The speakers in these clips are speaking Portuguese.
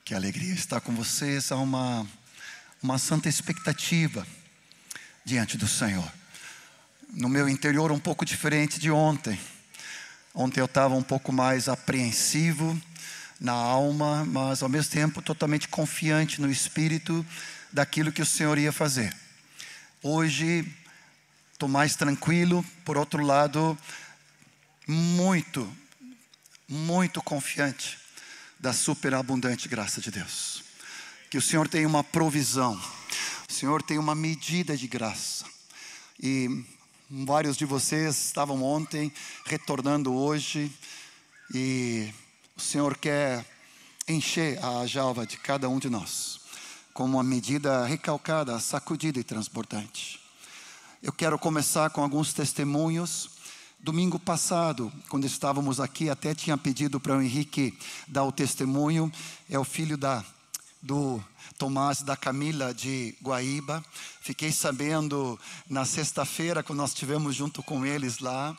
Que alegria estar com vocês. Há uma santa expectativa diante do Senhor. No meu interior um pouco diferente de ontem. Ontem eu estava um pouco mais apreensivo na alma, mas ao mesmo tempo totalmente confiante no Espírito daquilo que o Senhor ia fazer. Hoje estou mais tranquilo, por outro lado, muito confiante da superabundante graça de Deus. Que o Senhor tem uma provisão, o Senhor tem uma medida de graça. E vários de vocês estavam ontem, retornando hoje, e o Senhor quer encher a aljava de cada um de nós, com uma medida recalcada, sacudida e transbordante. Eu quero começar com alguns testemunhos. Domingo passado, quando estávamos aqui, até tinha pedido para o Henrique dar o testemunho. É o filho do Tomás e da Camila de Guaíba. Fiquei sabendo na sexta-feira, quando nós estivemos junto com eles lá.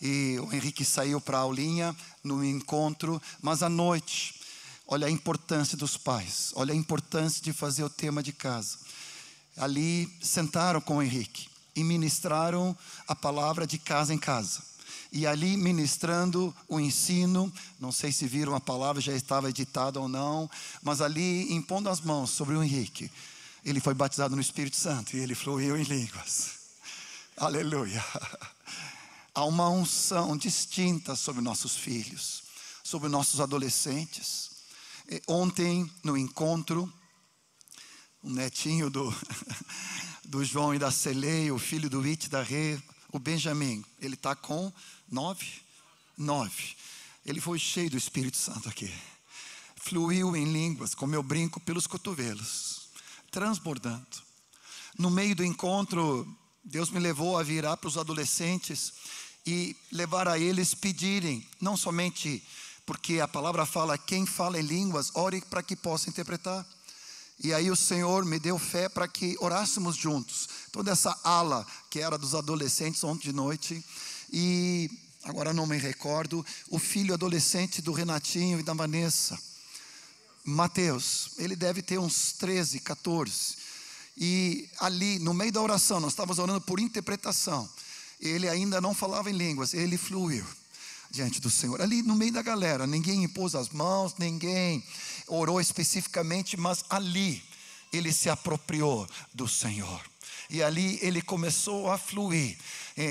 E o Henrique saiu para a aulinha, no encontro. Mas à noite, olha a importância dos pais. Olha a importância de fazer o tema de casa. Ali sentaram com o Henrique e ministraram a palavra de casa em casa. E ali ministrando o ensino, não sei se viram a palavra, já estava editada ou não, mas ali impondo as mãos sobre o Henrique, ele foi batizado no Espírito Santo e ele fluiu em línguas. Aleluia! Há uma unção distinta sobre nossos filhos, sobre nossos adolescentes. Ontem no encontro, o netinho do João e da Celei, o filho do It da Rê, o Benjamin, ele está com 9. Ele foi cheio do Espírito Santo aqui. Fluiu em línguas, como eu brinco, pelos cotovelos, transbordando. No meio do encontro, Deus me levou a virar para os adolescentes e levar a eles pedirem, não somente porque a palavra fala, quem fala em línguas, ore para que possa interpretar. E aí o Senhor me deu fé para que orássemos juntos. Toda essa ala que era dos adolescentes ontem de noite. E agora não me recordo, o filho adolescente do Renatinho e da Vanessa, Mateus, ele deve ter uns 13, 14. E ali no meio da oração, nós estávamos orando por interpretação. Ele ainda não falava em línguas, ele fluiu diante do Senhor, ali no meio da galera. Ninguém impôs as mãos, ninguém orou especificamente, mas ali ele se apropriou do Senhor. E ali ele começou a fluir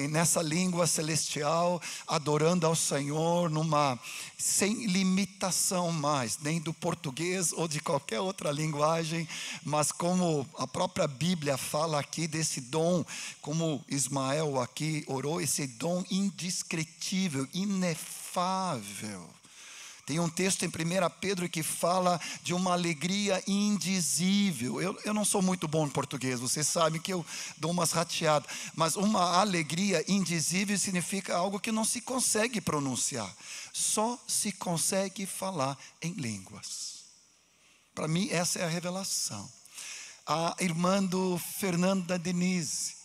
nessa língua celestial, adorando ao Senhor, sem limitação mais, nem do português ou de qualquer outra linguagem, mas como a própria Bíblia fala aqui desse dom, como Ismael aqui orou, esse dom indescritível, inefável. Tem um texto em 1 Pedro que fala de uma alegria indizível. Eu não sou muito bom em português, vocês sabem que eu dou umas rateadas. Mas uma alegria indizível significa algo que não se consegue pronunciar. Só se consegue falar em línguas. Para mim essa é a revelação. A irmã do Fernando da Denise,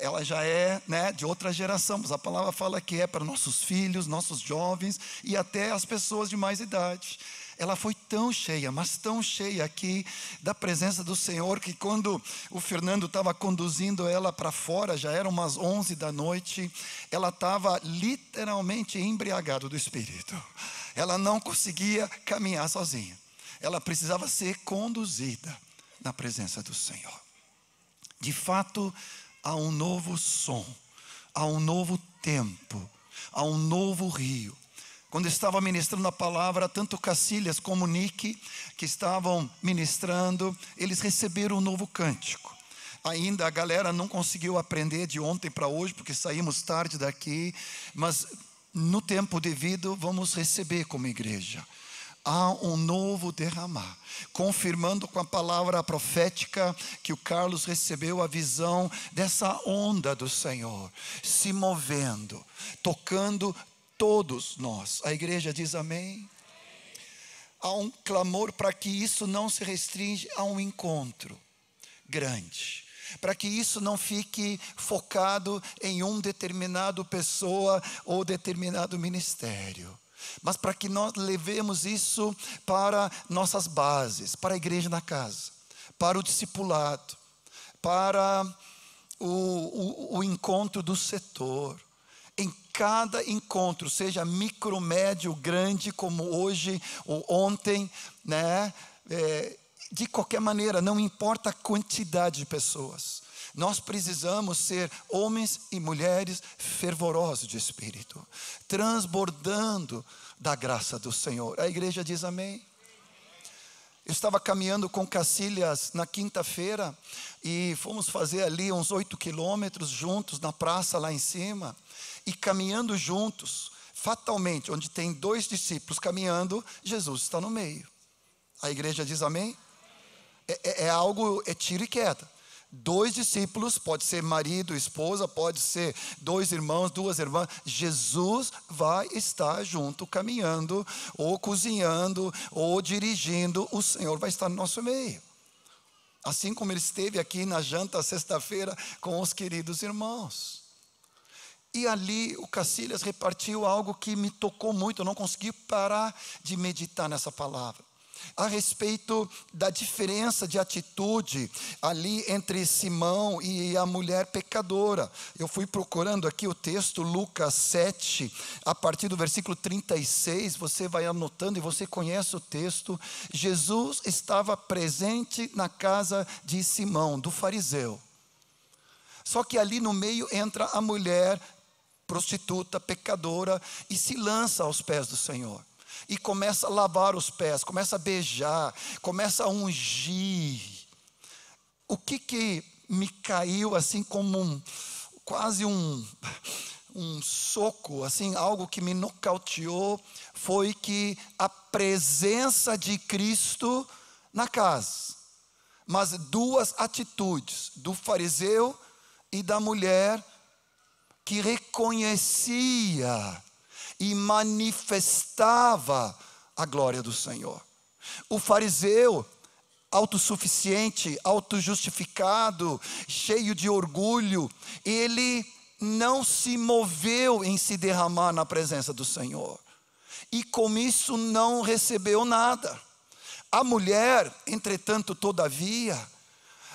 ela já é de outra geração, mas a palavra fala que é para nossos filhos, nossos jovens e até as pessoas de mais idade. Ela foi tão cheia, mas tão cheia aqui da presença do Senhor, que quando o Fernando estava conduzindo ela para fora, já eram umas 11 da noite, ela estava literalmente embriagada do Espírito. Ela não conseguia caminhar sozinha, ela precisava ser conduzida na presença do Senhor. De fato, há um novo som, há um novo tempo, há um novo rio. Quando estava ministrando a palavra, tanto Cacilhas como Nick, que estavam ministrando, eles receberam um novo cântico. Ainda a galera não conseguiu aprender de ontem para hoje, porque saímos tarde daqui, mas no tempo devido vamos receber como igreja. Há um novo derramar, confirmando com a palavra profética que o Carlos recebeu a visão dessa onda do Senhor, se movendo, tocando todos nós. A igreja diz amém? Há um clamor para que isso não se restringe a um encontro grande, para que isso não fique focado em um determinado pessoa ou determinado ministério. mas para que nós levemos isso para nossas bases, para a igreja na casa, para o discipulado, para o encontro do setor. Em cada encontro, seja micro, médio, grande, como hoje ou ontem, né? De qualquer maneira, não importa a quantidade de pessoas, nós precisamos ser homens e mulheres fervorosos de espírito, transbordando da graça do Senhor. A igreja diz amém. Eu estava caminhando com Cacilhas na quinta-feira e fomos fazer ali uns 8 quilômetros juntos na praça lá em cima. E caminhando juntos, fatalmente, onde tem 2 discípulos caminhando, Jesus está no meio. A igreja diz amém? É algo, é tiro e queda. 2 discípulos, pode ser marido, esposa, pode ser 2 irmãos, 2 irmãs. Jesus vai estar junto, caminhando, ou cozinhando, ou dirigindo. O Senhor vai estar no nosso meio. Assim como Ele esteve aqui na janta sexta-feira com os queridos irmãos. E ali o Cacilhas repartiu algo que me tocou muito. Eu não consegui parar de meditar nessa palavra. A respeito da diferença de atitude ali entre Simão e a mulher pecadora. Eu fui procurando aqui o texto, Lucas 7, a partir do versículo 36, você vai anotando e você conhece o texto. Jesus estava presente na casa de Simão, do fariseu. Só que ali no meio entra a mulher prostituta, pecadora, e se lança aos pés do Senhor. E começa a lavar os pés, começa a beijar, começa a ungir. O que me caiu assim como quase um soco, assim, algo que me nocauteou, foi que a presença de Cristo na casa, mas 2 atitudes, do fariseu e da mulher, que reconhecia e manifestava a glória do Senhor. O fariseu, autossuficiente, autojustificado, cheio de orgulho, ele não se moveu em se derramar na presença do Senhor, e com isso não recebeu nada. A mulher, entretanto, todavia,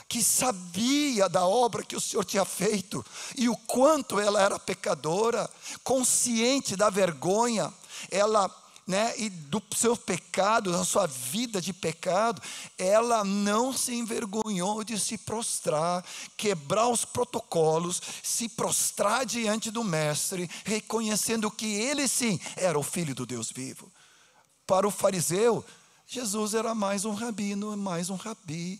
que sabia da obra que o Senhor tinha feito, e o quanto ela era pecadora, consciente da vergonha, ela, e do seu pecado, da sua vida de pecado, ela não se envergonhou de se prostrar, quebrar os protocolos, se prostrar diante do mestre, reconhecendo que ele sim era o Filho do Deus vivo. Para o fariseu, Jesus era mais um rabino, mais um rabi.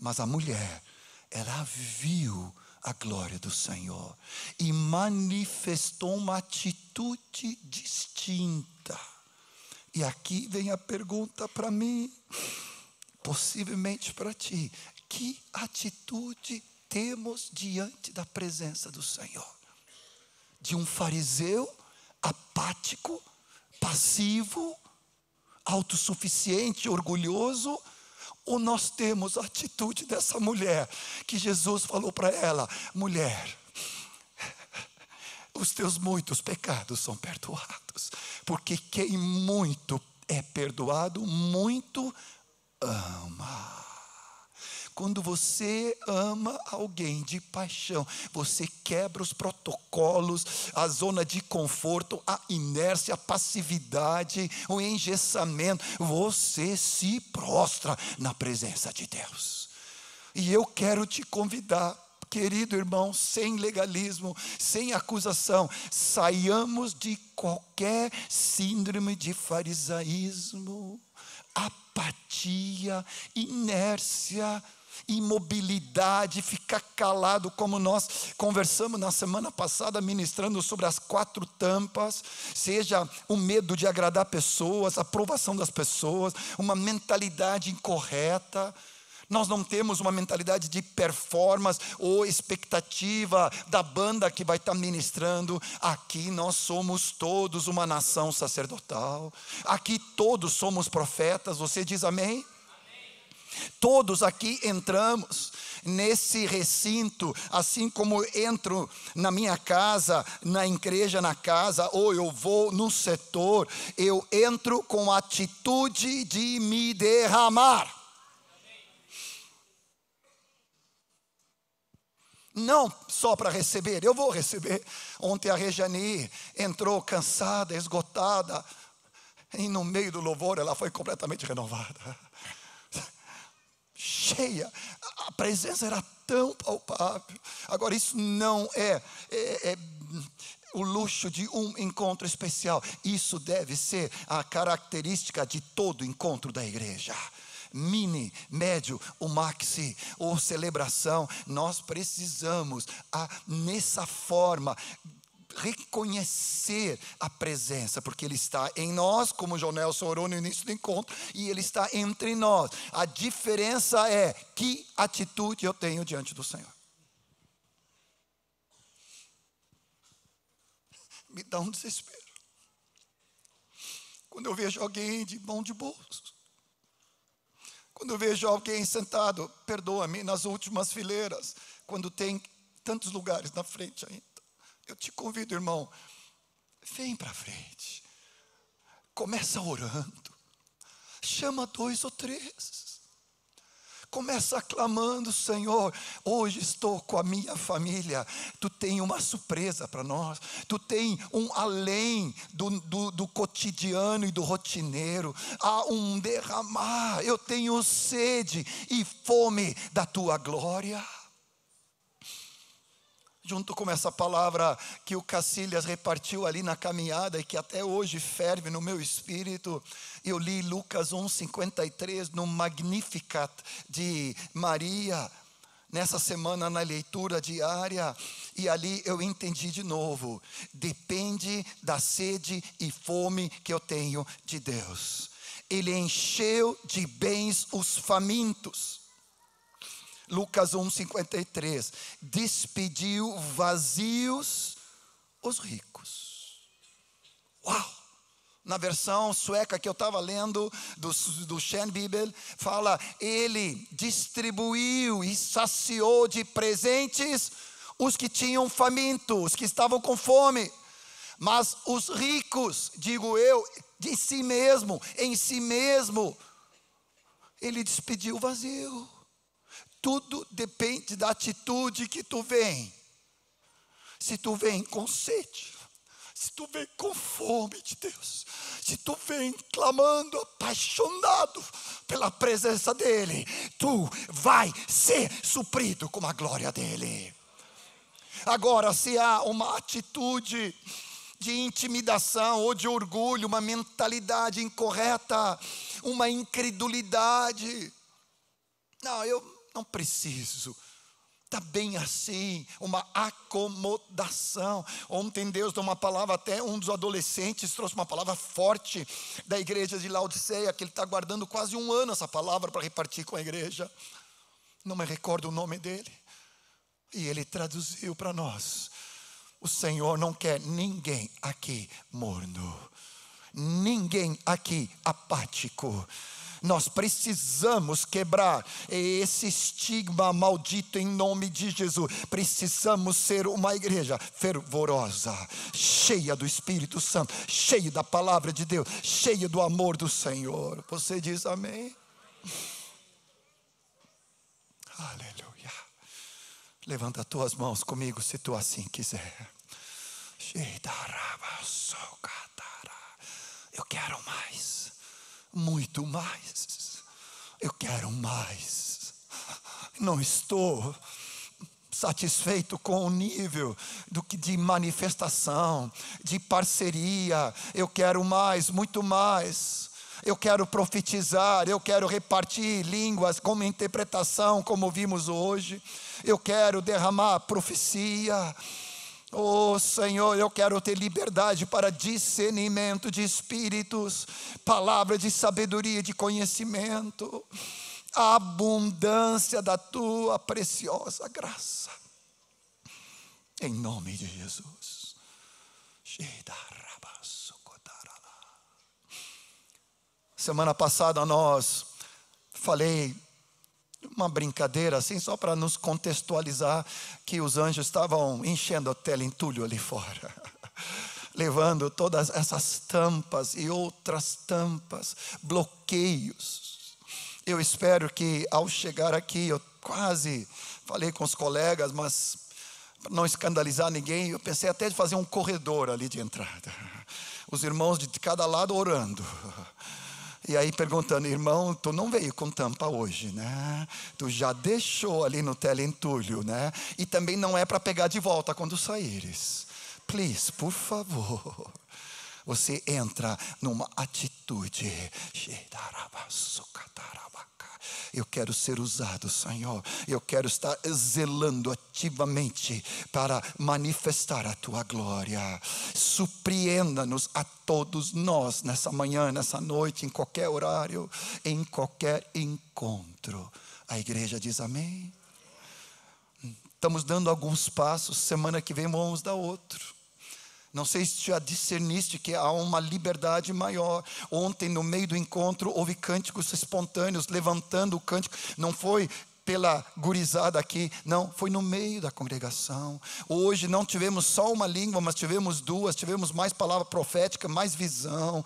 Mas a mulher, ela viu a glória do Senhor e manifestou uma atitude distinta. E aqui vem a pergunta para mim, possivelmente para ti: que atitude temos diante da presença do Senhor? De um fariseu apático, passivo, autossuficiente, orgulhoso? Ou nós temos a atitude dessa mulher, que Jesus falou para ela: mulher, os teus muitos pecados são perdoados, porque quem muito é perdoado, muito ama. Quando você ama alguém de paixão, você quebra os protocolos, a zona de conforto, a inércia, a passividade, o engessamento. Você se prostra na presença de Deus. E eu quero te convidar, querido irmão, sem legalismo, sem acusação, saiamos de qualquer síndrome de farisaísmo, apatia, inércia, imobilidade, ficar calado, como nós conversamos na semana passada, ministrando sobre as 4 tampas, seja o medo de agradar pessoas, a aprovação das pessoas, uma mentalidade incorreta. Nós não temos uma mentalidade de performance ou expectativa da banda que vai estar ministrando. Aqui nós somos todos uma nação sacerdotal, aqui todos somos profetas. Você diz amém? Todos aqui entramos nesse recinto, assim como entro na minha casa, na igreja na casa, ou eu vou no setor, eu entro com a atitude de me derramar. Não só para receber, eu vou receber. Ontem a Rejane entrou cansada, esgotada, e no meio do louvor ela foi completamente renovada, cheia. A presença era tão palpável. Agora isso não é o luxo de um encontro especial. Isso deve ser a característica de todo encontro da igreja. Mini, médio, o maxi, ou celebração, nós precisamos, nessa forma, reconhecer a presença, porque Ele está em nós, como o João Nelson orou no início do encontro, e Ele está entre nós. A diferença é que atitude eu tenho diante do Senhor. Me dá um desespero quando eu vejo alguém de mão de bolso, quando eu vejo alguém sentado, perdoa-me, nas últimas fileiras, quando tem tantos lugares na frente ainda. Eu te convido, irmão, vem para frente, começa orando, chama 2 ou 3, começa aclamando: Senhor, hoje estou com a minha família, Tu tem uma surpresa para nós, Tu tem um além do cotidiano e do rotineiro, há um derramar, eu tenho sede e fome da Tua glória. Junto com essa palavra que o Cacilhas repartiu ali na caminhada e que até hoje ferve no meu espírito, eu li Lucas 1:53 no Magnificat de Maria, nessa semana na leitura diária, e ali eu entendi de novo: depende da sede e fome que eu tenho de Deus. Ele encheu de bens os famintos. Lucas 1:53, despediu vazios os ricos. Uau! Na versão sueca que eu estava lendo, do Shen Bibel, fala: ele distribuiu e saciou de presentes os que tinham faminto, os que estavam com fome. Mas os ricos, digo eu, de si mesmo, em si mesmo, ele despediu vazio. Tudo depende da atitude que tu vem. Se tu vem com sede, se tu vem com fome de Deus, se tu vem clamando, apaixonado pela presença dEle, tu vai ser suprido com a glória dEle. Agora, se há uma atitude de intimidação ou de orgulho, uma mentalidade incorreta, uma incredulidade, não, eu não preciso, está bem assim, uma acomodação. Ontem Deus deu uma palavra, até um dos adolescentes trouxe uma palavra forte da igreja de Laodiceia, que ele está guardando quase 1 ano essa palavra para repartir com a igreja. Não me recordo o nome dele, e ele traduziu para nós: o Senhor não quer ninguém aqui morno, ninguém aqui apático. Nós precisamos quebrar esse estigma maldito em nome de Jesus. Precisamos ser uma igreja fervorosa, cheia do Espírito Santo, cheia da palavra de Deus, cheia do amor do Senhor. Você diz amém? Aleluia. Levanta as tuas mãos comigo se tu assim quiser. Eu quero mais, muito mais. Eu quero mais. Não estou satisfeito com o nível de manifestação, de parceria. Eu quero mais, muito mais. Eu quero profetizar, eu quero repartir línguas como interpretação, como vimos hoje. Eu quero derramar profecia. Oh Senhor, eu quero ter liberdade para discernimento de espíritos, palavra de sabedoria, de conhecimento, a abundância da tua preciosa graça, em nome de Jesus. Semana passada falei uma brincadeira assim, só para nos contextualizar, que os anjos estavam enchendo o tele-entulho ali fora, levando todas essas tampas e outras tampas, bloqueios. Eu espero que ao chegar aqui, eu quase falei com os colegas, mas para não escandalizar ninguém, eu pensei até de fazer um corredor ali de entrada, os irmãos de cada lado orando, e aí perguntando: irmão, tu não veio com tampa hoje, né? Tu já deixou ali no tele-entulho, né? E também não é para pegar de volta quando saíres. Please, por favor. Você entra numa atitude. Eu quero ser usado, Senhor. Eu quero estar zelando ativamente para manifestar a Tua glória. Surpreenda-nos a todos nós nessa manhã, nessa noite, em qualquer horário, em qualquer encontro. A igreja diz amém. Estamos dando alguns passos, semana que vem vamos dar outro. Não sei se já discerniste que há uma liberdade maior. Ontem no meio do encontro houve cânticos espontâneos, levantando o cântico. Não foi pela gurizada aqui, não, foi no meio da congregação. Hoje não tivemos só uma língua, mas tivemos duas, tivemos mais palavra profética, mais visão.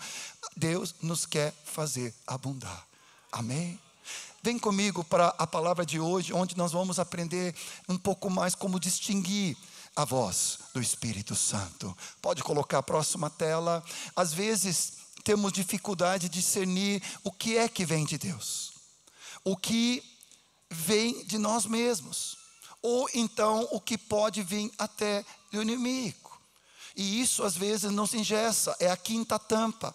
Deus nos quer fazer abundar, amém? Vem comigo para a palavra de hoje, onde nós vamos aprender um pouco mais como distinguir a voz do Espírito Santo. Pode colocar a próxima tela. Às vezes temos dificuldade de discernir o que é que vem de Deus, o que vem de nós mesmos, ou então o que pode vir até do inimigo. E isso às vezes nos engessa, é a quinta tampa.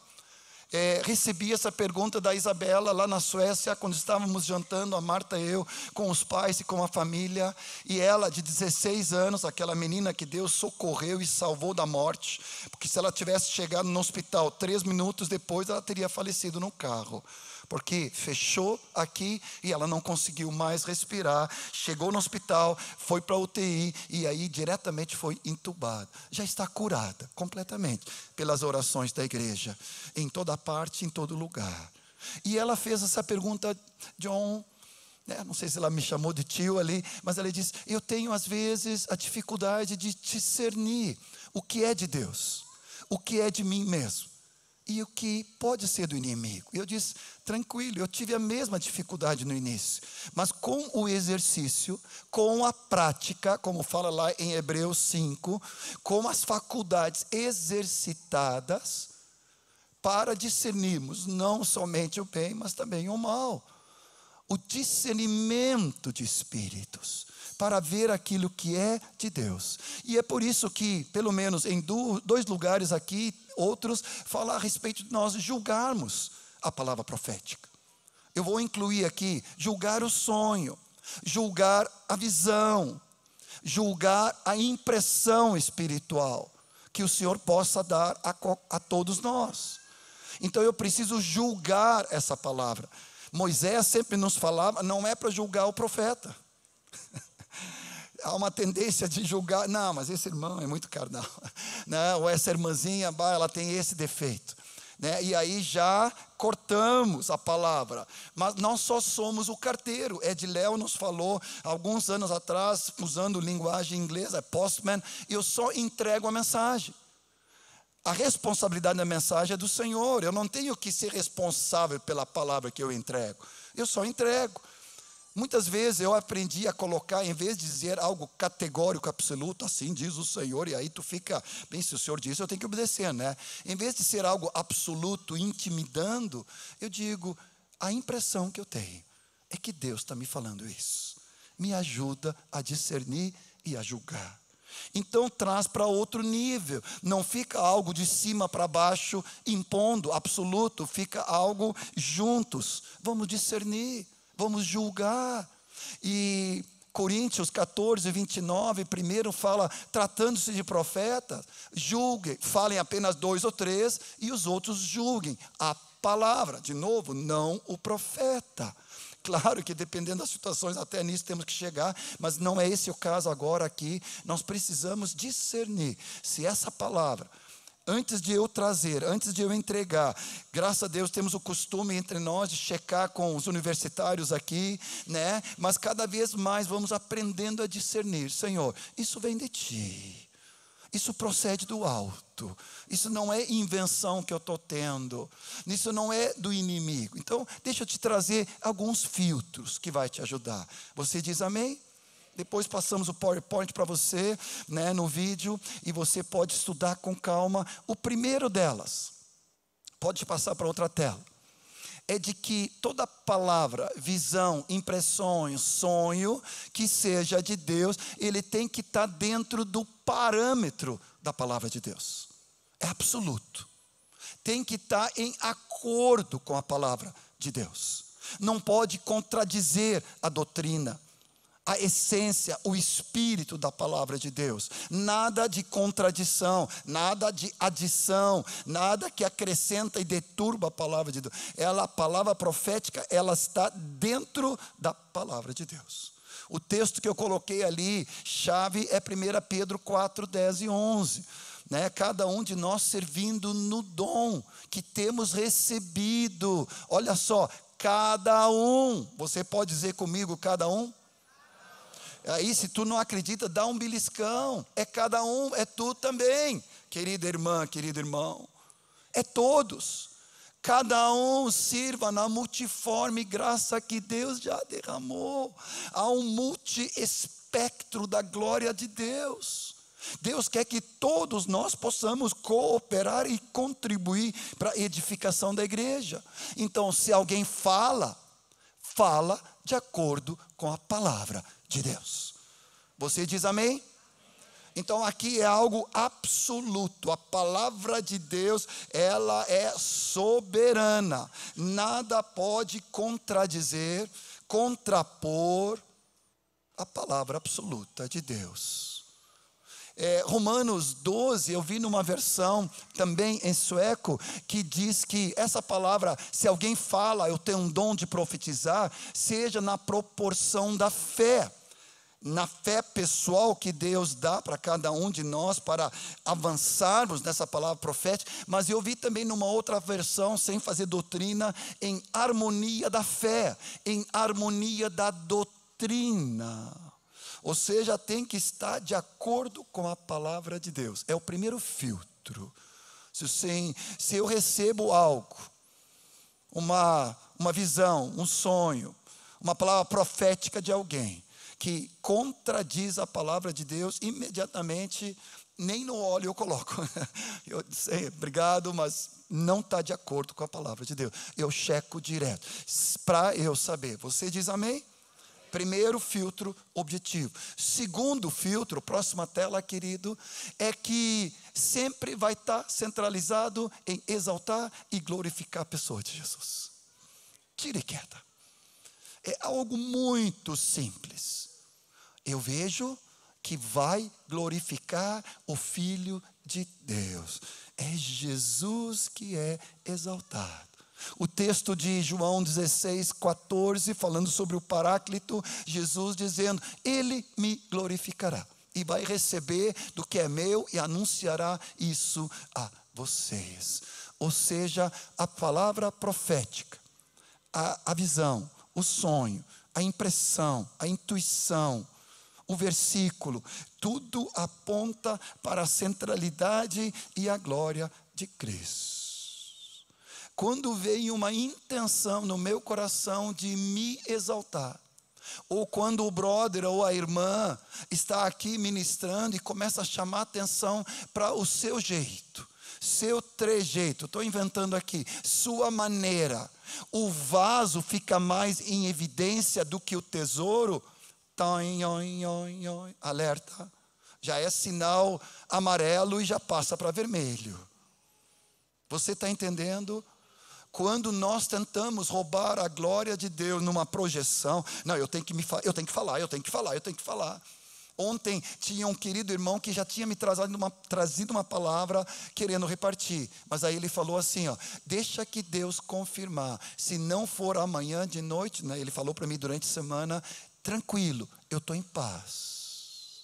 Recebi essa pergunta da Isabela lá na Suécia, quando estávamos jantando, a Marta e eu, com os pais e com a família, e ela de 16 anos, aquela menina que Deus socorreu e salvou da morte, porque se ela tivesse chegado no hospital 3 minutos depois, ela teria falecido no carro, porque fechou aqui e ela não conseguiu mais respirar, chegou no hospital, foi para a UTI e aí diretamente foi entubada. Já está curada completamente pelas orações da igreja, em toda parte, em todo lugar. E ela fez essa pergunta, John, não sei se ela me chamou de tio ali, mas ela disse: eu tenho às vezes a dificuldade de discernir o que é de Deus, o que é de mim mesmo e o que pode ser do inimigo. E eu disse: tranquilo, eu tive a mesma dificuldade no início, mas com o exercício, com a prática, como fala lá em Hebreus 5, com as faculdades exercitadas, para discernirmos não somente o bem, mas também o mal. O discernimento de espíritos, para ver aquilo que é de Deus. E é por isso que, pelo menos em 2 lugares aqui, outros falam a respeito de nós julgarmos a palavra profética. Eu vou incluir aqui, julgar o sonho, julgar a visão, julgar a impressão espiritual, que o Senhor possa dar a todos nós. Então eu preciso julgar essa palavra. Moisés sempre nos falava, não é para julgar o profeta. Há uma tendência de julgar, não, mas esse irmão é muito carnal, não, ou essa irmãzinha, ela tem esse defeito, né? E aí já cortamos a palavra. Mas nós só somos o carteiro. Ed Léo nos falou alguns anos atrás, usando linguagem inglesa, postman, eu só entrego a mensagem. A responsabilidade da mensagem é do Senhor. Eu não tenho que ser responsável pela palavra que eu entrego. Eu só entrego. Muitas vezes eu aprendi a colocar, em vez de dizer algo categórico, absoluto, assim diz o Senhor, e aí tu fica, bem, se o Senhor disse, eu tenho que obedecer, né? Em vez de ser algo absoluto, intimidando, eu digo, a impressão que eu tenho é que Deus está me falando isso. Me ajuda a discernir e a julgar. Então traz para outro nível, não fica algo de cima para baixo, impondo, absoluto, fica algo juntos. Vamos discernir, vamos julgar. E Coríntios 14, 29, primeiro fala, tratando-se de profetas, julguem, falem apenas 2 ou 3 e os outros julguem a palavra, de novo, não o profeta. Claro que dependendo das situações, até nisso temos que chegar, mas não é esse o caso agora aqui. Nós precisamos discernir se essa palavra antes de eu trazer, antes de eu entregar, graças a Deus temos o costume entre nós de checar com os universitários aqui, né? Mas cada vez mais vamos aprendendo a discernir. Senhor, isso vem de Ti. Isso procede do alto. Isso não é invenção que eu estou tendo. Isso não é do inimigo. Então, deixa eu te trazer alguns filtros que vai te ajudar. Você diz amém? Depois passamos o PowerPoint para você, né, no vídeo, e você pode estudar com calma. O primeiro delas, pode passar para outra tela, é de que toda palavra, visão, impressões, sonho, que seja de Deus, ele tem que estar dentro do parâmetro da palavra de Deus. É absoluto. Tem que estar em acordo com a palavra de Deus. Não pode contradizer a doutrina, a essência, o espírito da palavra de Deus. Nada de contradição, nada de adição, nada que acrescenta e deturba a palavra de Deus. A palavra profética, ela está dentro da palavra de Deus. O texto que eu coloquei ali, chave, é 1 Pedro 4, 10 e 11. Né? Cada um de nós servindo no dom que temos recebido. Olha só, cada um. Você pode dizer comigo, cada um? Aí, se tu não acredita, dá um beliscão. É cada um, é tu também, querida irmã, querido irmão. É todos. Cada um sirva na multiforme graça que Deus já derramou. Há um multi-espectro da glória de Deus. Deus quer que todos nós possamos cooperar e contribuir para a edificação da igreja. Então, se alguém fala de acordo com a palavra de Deus. Você diz amém? Então aqui é algo absoluto. A palavra de Deus, ela é soberana. Nada pode contradizer, contrapor a palavra absoluta de Deus. Romanos 12, eu vi numa versão também em sueco, que diz que essa palavra, se alguém fala, eu tenho um dom de profetizar, seja na proporção da fé. Na fé pessoal que Deus dá para cada um de nós, para avançarmos nessa palavra profética. Mas eu vi também numa outra versão, sem fazer doutrina, em harmonia da fé, em harmonia da doutrina. Ou seja, tem que estar de acordo com a palavra de Deus. É o primeiro filtro. Se eu recebo algo, uma visão, um sonho, uma palavra profética de alguém, que contradiz a palavra de Deus, imediatamente, nem no óleo eu coloco. Eu sei, obrigado, mas não está de acordo com a palavra de Deus. Eu checo direto, para eu saber. Você diz amém? Primeiro filtro, objetivo. Segundo filtro, próxima tela, querido, é que sempre vai estar centralizado em exaltar e glorificar a pessoa de Jesus. Tire quieta. É algo muito simples. Eu vejo que vai glorificar o Filho de Deus. É Jesus que é exaltado. O texto de João 16, 14, falando sobre o Paráclito, Jesus dizendo, Ele me glorificará e vai receber do que é meu e anunciará isso a vocês. Ou seja, a palavra profética, a visão, o sonho, a impressão, a intuição, o versículo, tudo aponta para a centralidade e a glória de Cristo. Quando vem uma intenção no meu coração de me exaltar, ou quando o brother ou a irmã está aqui ministrando e começa a chamar atenção para o seu jeito, seu trejeito, estou inventando aqui, sua maneira, o vaso fica mais em evidência do que o tesouro, alerta, já é sinal amarelo e já passa para vermelho. Você está entendendo? Quando nós tentamos roubar a glória de Deus numa projeção, não, eu tenho que falar. Ontem tinha um querido irmão que já tinha me trazido uma palavra querendo repartir. Mas aí ele falou assim, deixa que Deus confirmar. Se não for amanhã de noite, né, ele falou para mim durante a semana, tranquilo, eu estou em paz.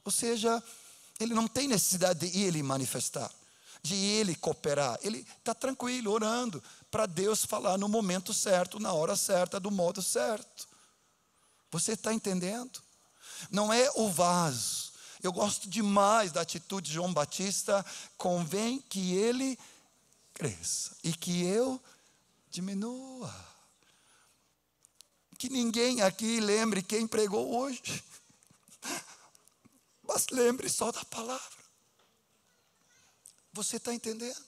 Ou seja, ele não tem necessidade de ir manifestar. de ele cooperar. Ele está tranquilo, orando, para Deus falar no momento certo, na hora certa, do modo certo. Você está entendendo? Não é o vaso. Eu gosto demais da atitude de João Batista. Convém que ele cresça e que eu diminua. Que ninguém aqui lembre quem pregou hoje, mas lembre só da palavra. Você está entendendo?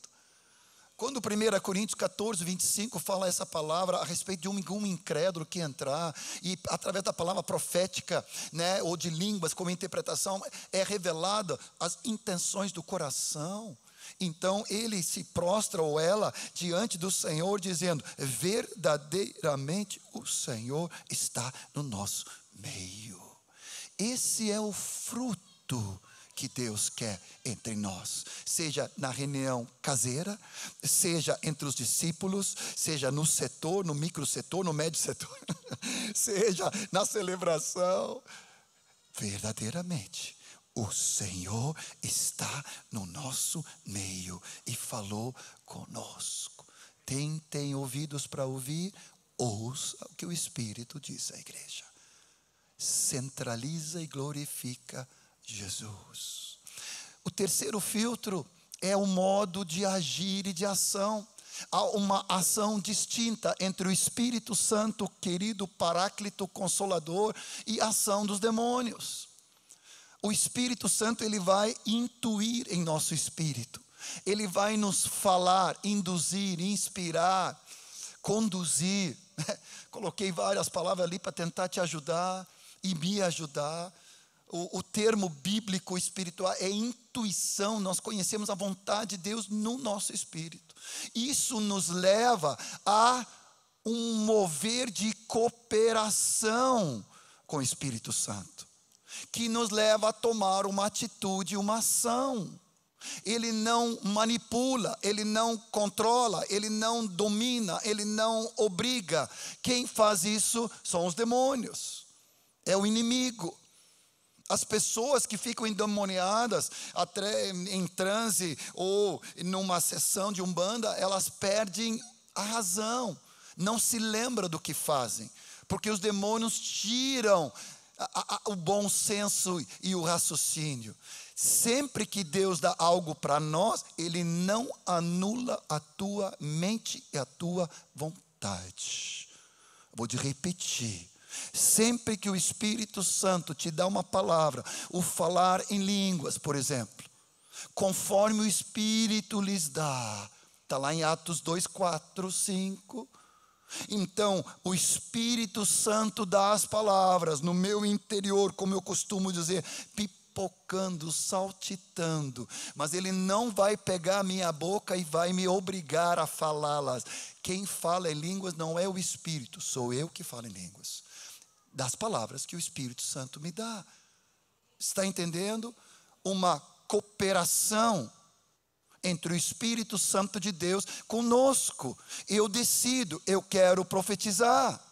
Quando 1 Coríntios 14, 25 fala essa palavra a respeito de um incrédulo que entrar, e através da palavra profética, né, ou de línguas como interpretação, é revelada as intenções do coração. Então ele se prostra, ou ela, diante do Senhor, dizendo: verdadeiramente o Senhor está no nosso meio. Esse é o fruto que Deus quer entre nós, seja na reunião caseira, seja entre os discípulos, seja no setor, no microsetor, no médio setor, seja na celebração. Verdadeiramente o Senhor está no nosso meio e falou conosco. Tem ouvidos para ouvir? Ouça o que o Espírito diz à igreja. Centraliza e glorifica Jesus. O terceiro filtro é o modo de agir e de ação. Há uma ação distinta entre o Espírito Santo, querido Paráclito, Consolador, e a ação dos demônios. O Espírito Santo, ele vai intuir em nosso espírito. Ele vai nos falar, induzir, inspirar, conduzir. Coloquei várias palavras ali para tentar te ajudar e me ajudar. O termo bíblico espiritual é intuição. Nós conhecemos a vontade de Deus no nosso espírito. Isso nos leva a um mover de cooperação com o Espírito Santo, que nos leva a tomar uma atitude, uma ação. Ele não manipula, ele não controla, ele não domina, ele não obriga. Quem faz isso são os demônios, é o inimigo. As pessoas que ficam endemoniadas, até em transe ou numa sessão de umbanda, elas perdem a razão, não se lembram do que fazem, porque os demônios tiram o bom senso e o raciocínio. Sempre que Deus dá algo para nós, Ele não anula a tua mente e a tua vontade. Vou te repetir. Sempre que o Espírito Santo te dá uma palavra, o falar em línguas, por exemplo, conforme o Espírito lhes dá, está lá em Atos 2, 4, 5. Então, o Espírito Santo dá as palavras no meu interior, como eu costumo dizer, pipocando, saltitando, mas Ele não vai pegar a minha boca e vai me obrigar a falá-las. Quem fala em línguas não é o Espírito, sou eu que falo em línguas, das palavras que o Espírito Santo me dá. Está entendendo? Uma cooperação entre o Espírito Santo de Deus conosco. Eu decido, eu quero profetizar,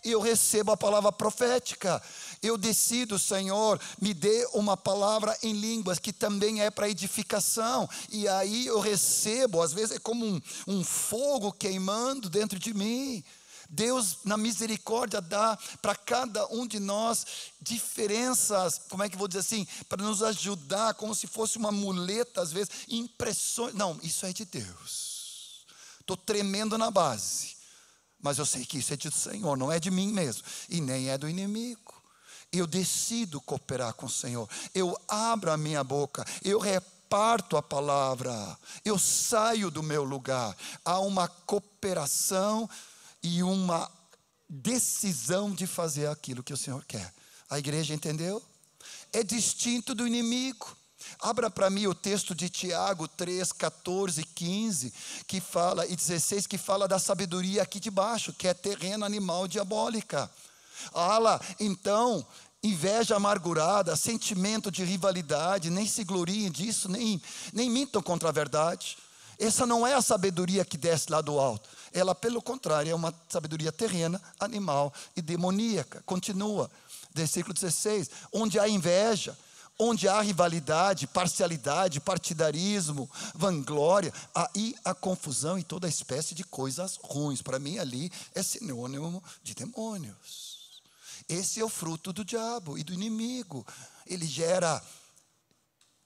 eu recebo a palavra profética. Eu decido, Senhor, me dê uma palavra em línguas que também é para edificação. E aí eu recebo, às vezes é como um fogo queimando dentro de mim. Deus, na misericórdia, dá para cada um de nós diferenças, como é que eu vou dizer assim, para nos ajudar, como se fosse uma muleta, às vezes, impressões. Não, isso é de Deus. Estou tremendo na base, mas eu sei que isso é do Senhor, não é de mim mesmo, e nem é do inimigo. Eu decido cooperar com o Senhor, eu abro a minha boca, eu reparto a palavra, eu saio do meu lugar. Há uma cooperação e uma decisão de fazer aquilo que o Senhor quer. A igreja entendeu? É distinto do inimigo. Abra para mim o texto de Tiago 3, 14, 15, que fala, e 16, que fala da sabedoria aqui de baixo, que é terreno, animal, diabólica. Fala, então, inveja amargurada, sentimento de rivalidade, nem se gloriem disso, nem mintam contra a verdade. Essa não é a sabedoria que desce lá do alto. Ela, pelo contrário, é uma sabedoria terrena, animal e demoníaca. Continua, versículo 16. Onde há inveja, Onde há rivalidade, parcialidade, partidarismo, vanglória, aí a confusão e toda espécie de coisas ruins. Para mim ali é sinônimo de demônios. Esse é o fruto do diabo e do inimigo. Ele gera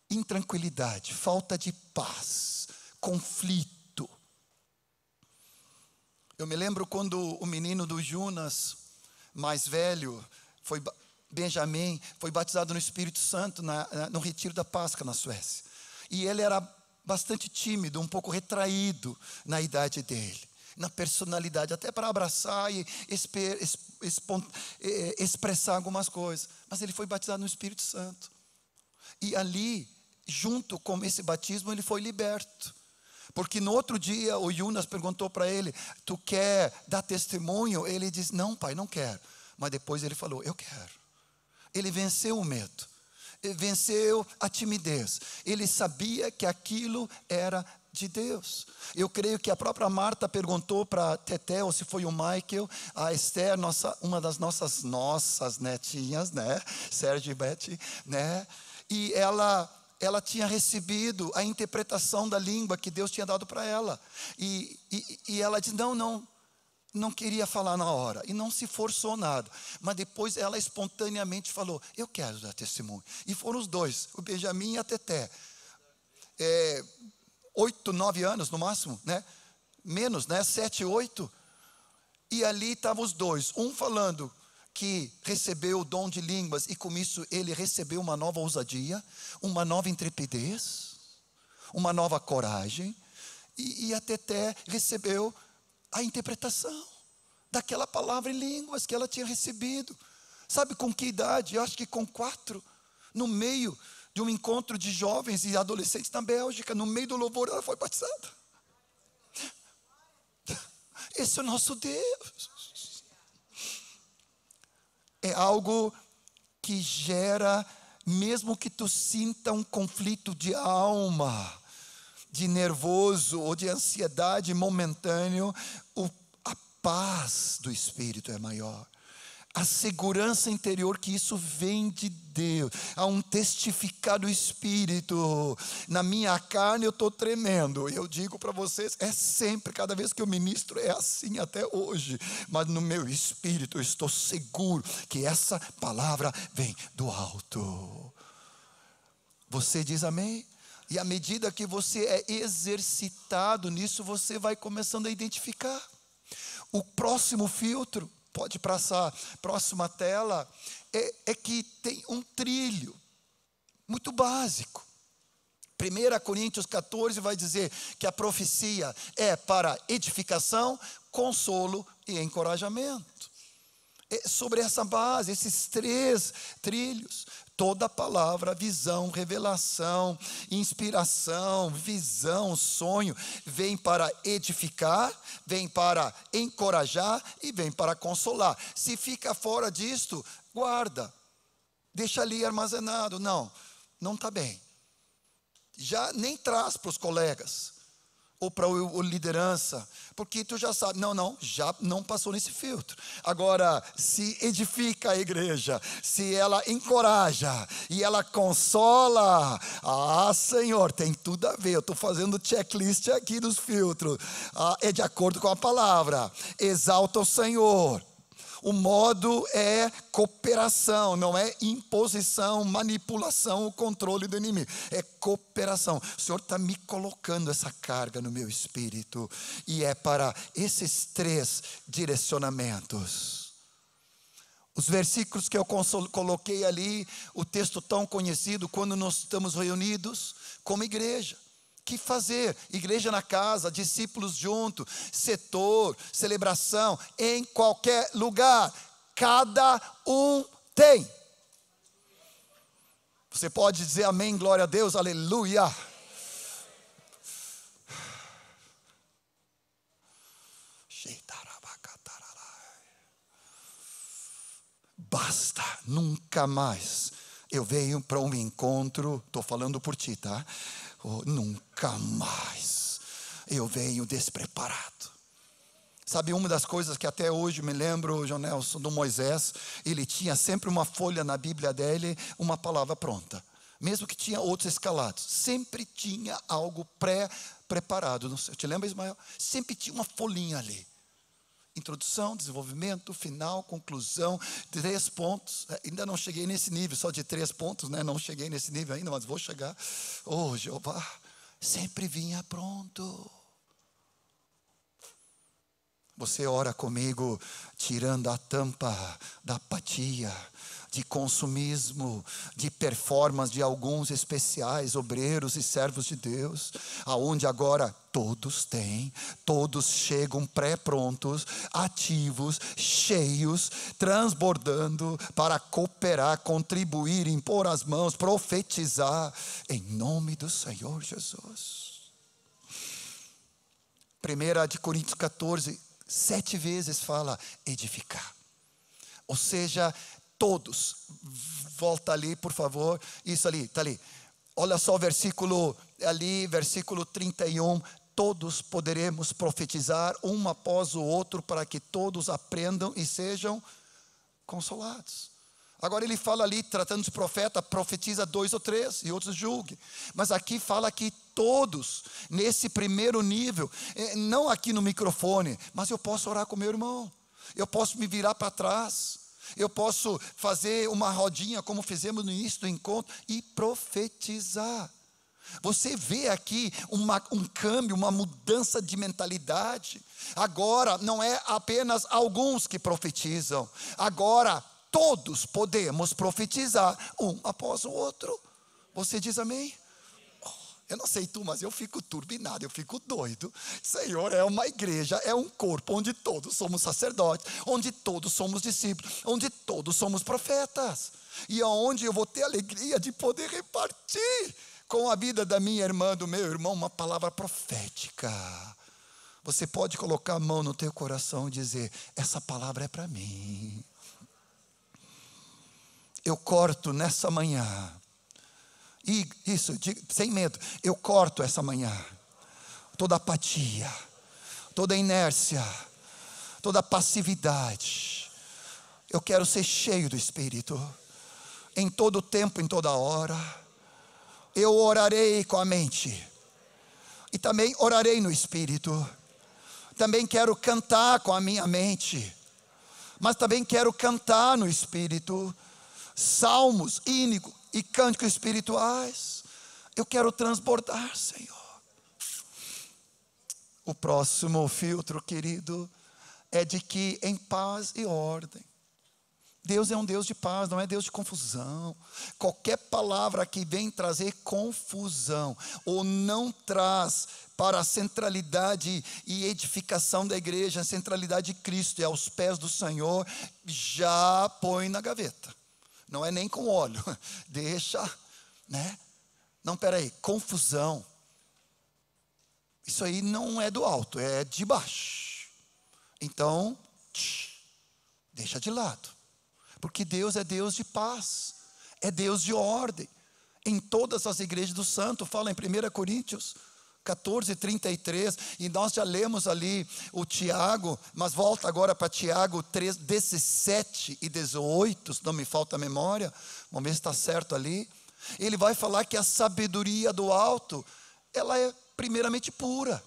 intranquilidade, falta de paz, conflito. Eu me lembro quando o menino do Jonas, mais velho, Benjamin, foi batizado no Espírito Santo no retiro da Páscoa na Suécia. E ele era bastante tímido, um pouco retraído na idade dele, na personalidade, até para abraçar e expressar algumas coisas. Mas ele foi batizado no Espírito Santo. E ali, junto com esse batismo, ele foi liberto. Porque no outro dia o Jonas perguntou para ele: tu quer dar testemunho? Ele disse: não, pai, não quero. Mas depois ele falou: eu quero. Ele venceu o medo, ele venceu a timidez. Ele sabia que aquilo era de Deus. Eu creio que a própria Marta perguntou para Teté, ou se foi o Michael, a Esther, uma das nossas netinhas, né? Sérgio e Betty, né? E ela tinha recebido a interpretação da língua que Deus tinha dado para ela. E ela disse: não queria falar na hora, e não se forçou nada, mas depois ela espontaneamente falou: eu quero dar testemunho. E foram os dois, o Benjamin e a Teté, 8, 9 anos no máximo, né? Menos, né? 7, 8, e ali estavam os dois, um falando que recebeu o dom de línguas, e com isso ele recebeu uma nova ousadia, uma nova intrepidez, uma nova coragem, e a Teté recebeu a interpretação daquela palavra em línguas que ela tinha recebido. Sabe com que idade? Eu acho que com 4, no meio de um encontro de jovens e adolescentes na Bélgica, no meio do louvor, ela foi batizada. Esse é o nosso Deus. É algo que gera, mesmo que tu sinta um conflito de alma, de nervoso ou de ansiedade momentâneo, a paz do Espírito é maior. A segurança interior que isso vem de Deus. Há um testificar do Espírito. Na minha carne eu estou tremendo. Eu digo para vocês, é sempre, cada vez que eu ministro, é assim até hoje. Mas no meu espírito eu estou seguro que essa palavra vem do alto. Você diz amém? E à medida que você é exercitado nisso, você vai começando a identificar. O próximo filtro, pode passar, próxima tela, é que tem um trilho, muito básico. 1 Coríntios 14 vai dizer que a profecia é para edificação, consolo e encorajamento. É sobre essa base, esses 3 trilhos. Toda palavra, visão, revelação, inspiração, visão, sonho, vem para edificar, vem para encorajar e vem para consolar. Se fica fora disto, guarda, deixa ali armazenado. Não está bem. Já nem traz para os colegas ou para a liderança, porque tu já sabe, já não passou nesse filtro. Agora, se edifica a igreja, se ela encoraja e ela consola, Senhor, tem tudo a ver. Eu estou fazendo checklist aqui dos filtros, é de acordo com a palavra. Exalta o Senhor. O modo é cooperação, não é imposição, manipulação, o controle do inimigo. É cooperação. O Senhor está me colocando essa carga no meu espírito. E é para esses 3 direcionamentos. Os versículos que eu coloquei ali, o texto tão conhecido, quando nós estamos reunidos como igreja. O que fazer? Igreja na casa, discípulos junto, setor, celebração, em qualquer lugar. Cada um tem. Você pode dizer amém, glória a Deus, aleluia. Basta, nunca mais. Eu venho para um encontro, estou falando por ti, tá? Nunca mais eu venho despreparado. Sabe, uma das coisas que até hoje me lembro, João Nelson, do Moisés, ele tinha sempre uma folha na Bíblia dele, uma palavra pronta. mesmo que tinha outros escalados, sempre tinha algo pré-preparado. Te lembra, Ismael? Sempre tinha uma folhinha ali. Introdução, desenvolvimento, final, conclusão, 3 pontos. Ainda não cheguei nesse nível, só de 3 pontos, né? Não cheguei nesse nível ainda, mas vou chegar. Oh, Jeová, sempre vinha pronto. Você ora comigo, tirando a tampa da apatia, de consumismo, de performance de alguns especiais obreiros e servos de Deus, aonde agora todos têm, todos chegam pré-prontos, ativos, cheios, transbordando para cooperar, contribuir, impor as mãos, profetizar, em nome do Senhor Jesus. 1 Coríntios 14, 7 vezes fala edificar. Ou seja, todos, volta ali por favor, isso ali, está ali. Olha só o versículo ali, versículo 31. Todos poderemos profetizar um após o outro, para que todos aprendam e sejam consolados. Agora ele fala ali, tratando de profeta, profetiza 2 ou 3 e outros julgue. Mas aqui fala que todos, nesse primeiro nível, não aqui no microfone, mas eu posso orar com meu irmão, eu posso me virar para trás, eu posso fazer uma rodinha como fizemos no início do encontro e profetizar. Você vê aqui um câmbio, uma mudança de mentalidade. Agora não é apenas alguns que profetizam, agora todos podemos profetizar um após o outro. Você diz amém? Eu não sei tu, mas eu fico turbinado, eu fico doido. Senhor, é uma igreja, é um corpo onde todos somos sacerdotes, onde todos somos discípulos, onde todos somos profetas, e aonde eu vou ter a alegria de poder repartir com a vida da minha irmã, do meu irmão, uma palavra profética. Você pode colocar a mão no teu coração e dizer: essa palavra é para mim. Eu corto nessa manhã. E isso, sem medo, eu corto essa manhã toda apatia, toda inércia, toda passividade. Eu quero ser cheio do Espírito, em todo tempo, em toda hora. Eu orarei com a mente, e também orarei no Espírito. Também quero cantar com a minha mente, mas também quero cantar no Espírito, salmos, hínicos e cânticos espirituais. Eu quero transbordar, Senhor. O próximo filtro, querido, é de que em paz e ordem. Deus é um Deus de paz, não é Deus de confusão. Qualquer palavra que vem trazer confusão, ou não traz para a centralidade e edificação da igreja, a centralidade de Cristo e aos pés do Senhor, já põe na gaveta. Não é nem com óleo, deixa, né? Não, peraí, confusão. Isso aí não é do alto, é de baixo. Então, deixa de lado. Porque Deus é Deus de paz, é Deus de ordem. Em todas as igrejas do santo, fala em 1 Coríntios 14, 33, e nós já lemos ali o Tiago, mas volta agora para Tiago 3, 17 e 18, se não me falta a memória, vamos ver se está certo ali. Ele vai falar que a sabedoria do alto, ela é primeiramente pura,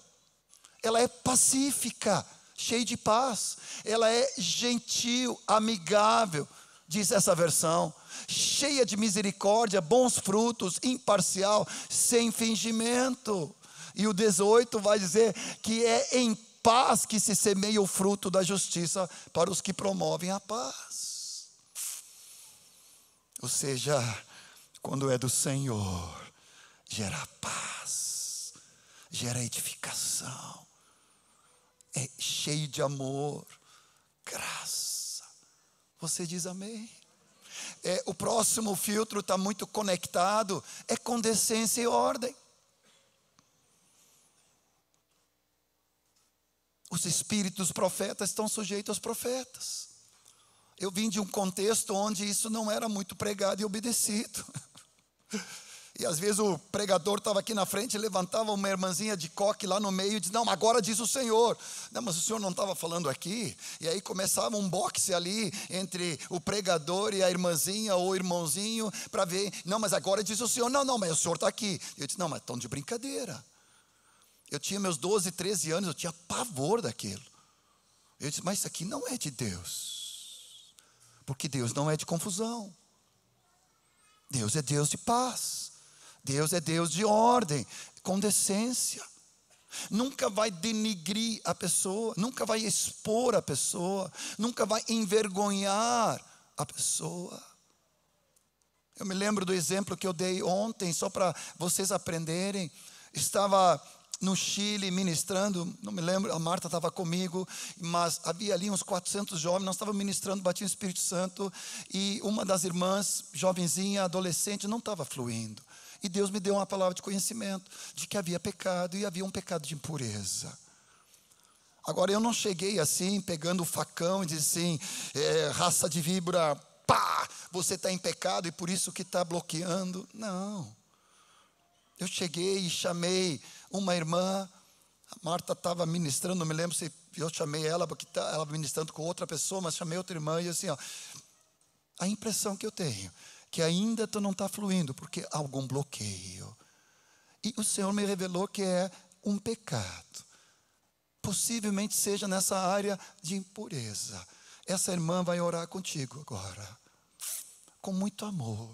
ela é pacífica, cheia de paz, ela é gentil, amigável, diz essa versão, cheia de misericórdia, bons frutos, imparcial, sem fingimento. E o 18 vai dizer que é em paz que se semeia o fruto da justiça para os que promovem a paz. Ou seja, quando é do Senhor, gera paz, gera edificação, é cheio de amor, graça. Você diz amém? O próximo filtro está muito conectado, é com decência e ordem. Os espíritos profetas estão sujeitos aos profetas. Eu vim de um contexto onde isso não era muito pregado e obedecido. E às vezes o pregador estava aqui na frente e levantava uma irmãzinha de coque lá no meio e dizia: não, agora diz o Senhor. Não, mas o Senhor não estava falando aqui. E aí começava um boxe ali entre o pregador e a irmãzinha ou o irmãozinho para ver. Não, mas agora diz o Senhor. Não, mas o Senhor está aqui. Eu disse: não, mas estão de brincadeira. Eu tinha meus 12, 13 anos, eu tinha pavor daquilo. Eu disse: mas isso aqui não é de Deus. Porque Deus não é de confusão. Deus é Deus de paz. Deus é Deus de ordem, com decência. Nunca vai denigrir a pessoa, nunca vai expor a pessoa, nunca vai envergonhar a pessoa. Eu me lembro do exemplo que eu dei ontem, só para vocês aprenderem. Estava no Chile ministrando, não me lembro, a Marta estava comigo, mas havia ali uns 400 jovens, nós estávamos ministrando, batia o Espírito Santo, e uma das irmãs, jovenzinha, adolescente, não estava fluindo. E Deus me deu uma palavra de conhecimento, de que havia pecado, e havia um pecado de impureza. Agora eu não cheguei assim, pegando o facão e disse assim: raça de víbora, pá, você está em pecado e por isso que está bloqueando. Não. Eu cheguei e chamei uma irmã, a Marta estava ministrando, não me lembro se eu chamei ela, porque ela ministrando com outra pessoa, mas chamei outra irmã e assim, ó, a impressão que eu tenho, que ainda tu não está fluindo, porque há algum bloqueio. E o Senhor me revelou que é um pecado. Possivelmente seja nessa área de impureza. Essa irmã vai orar contigo agora, com muito amor,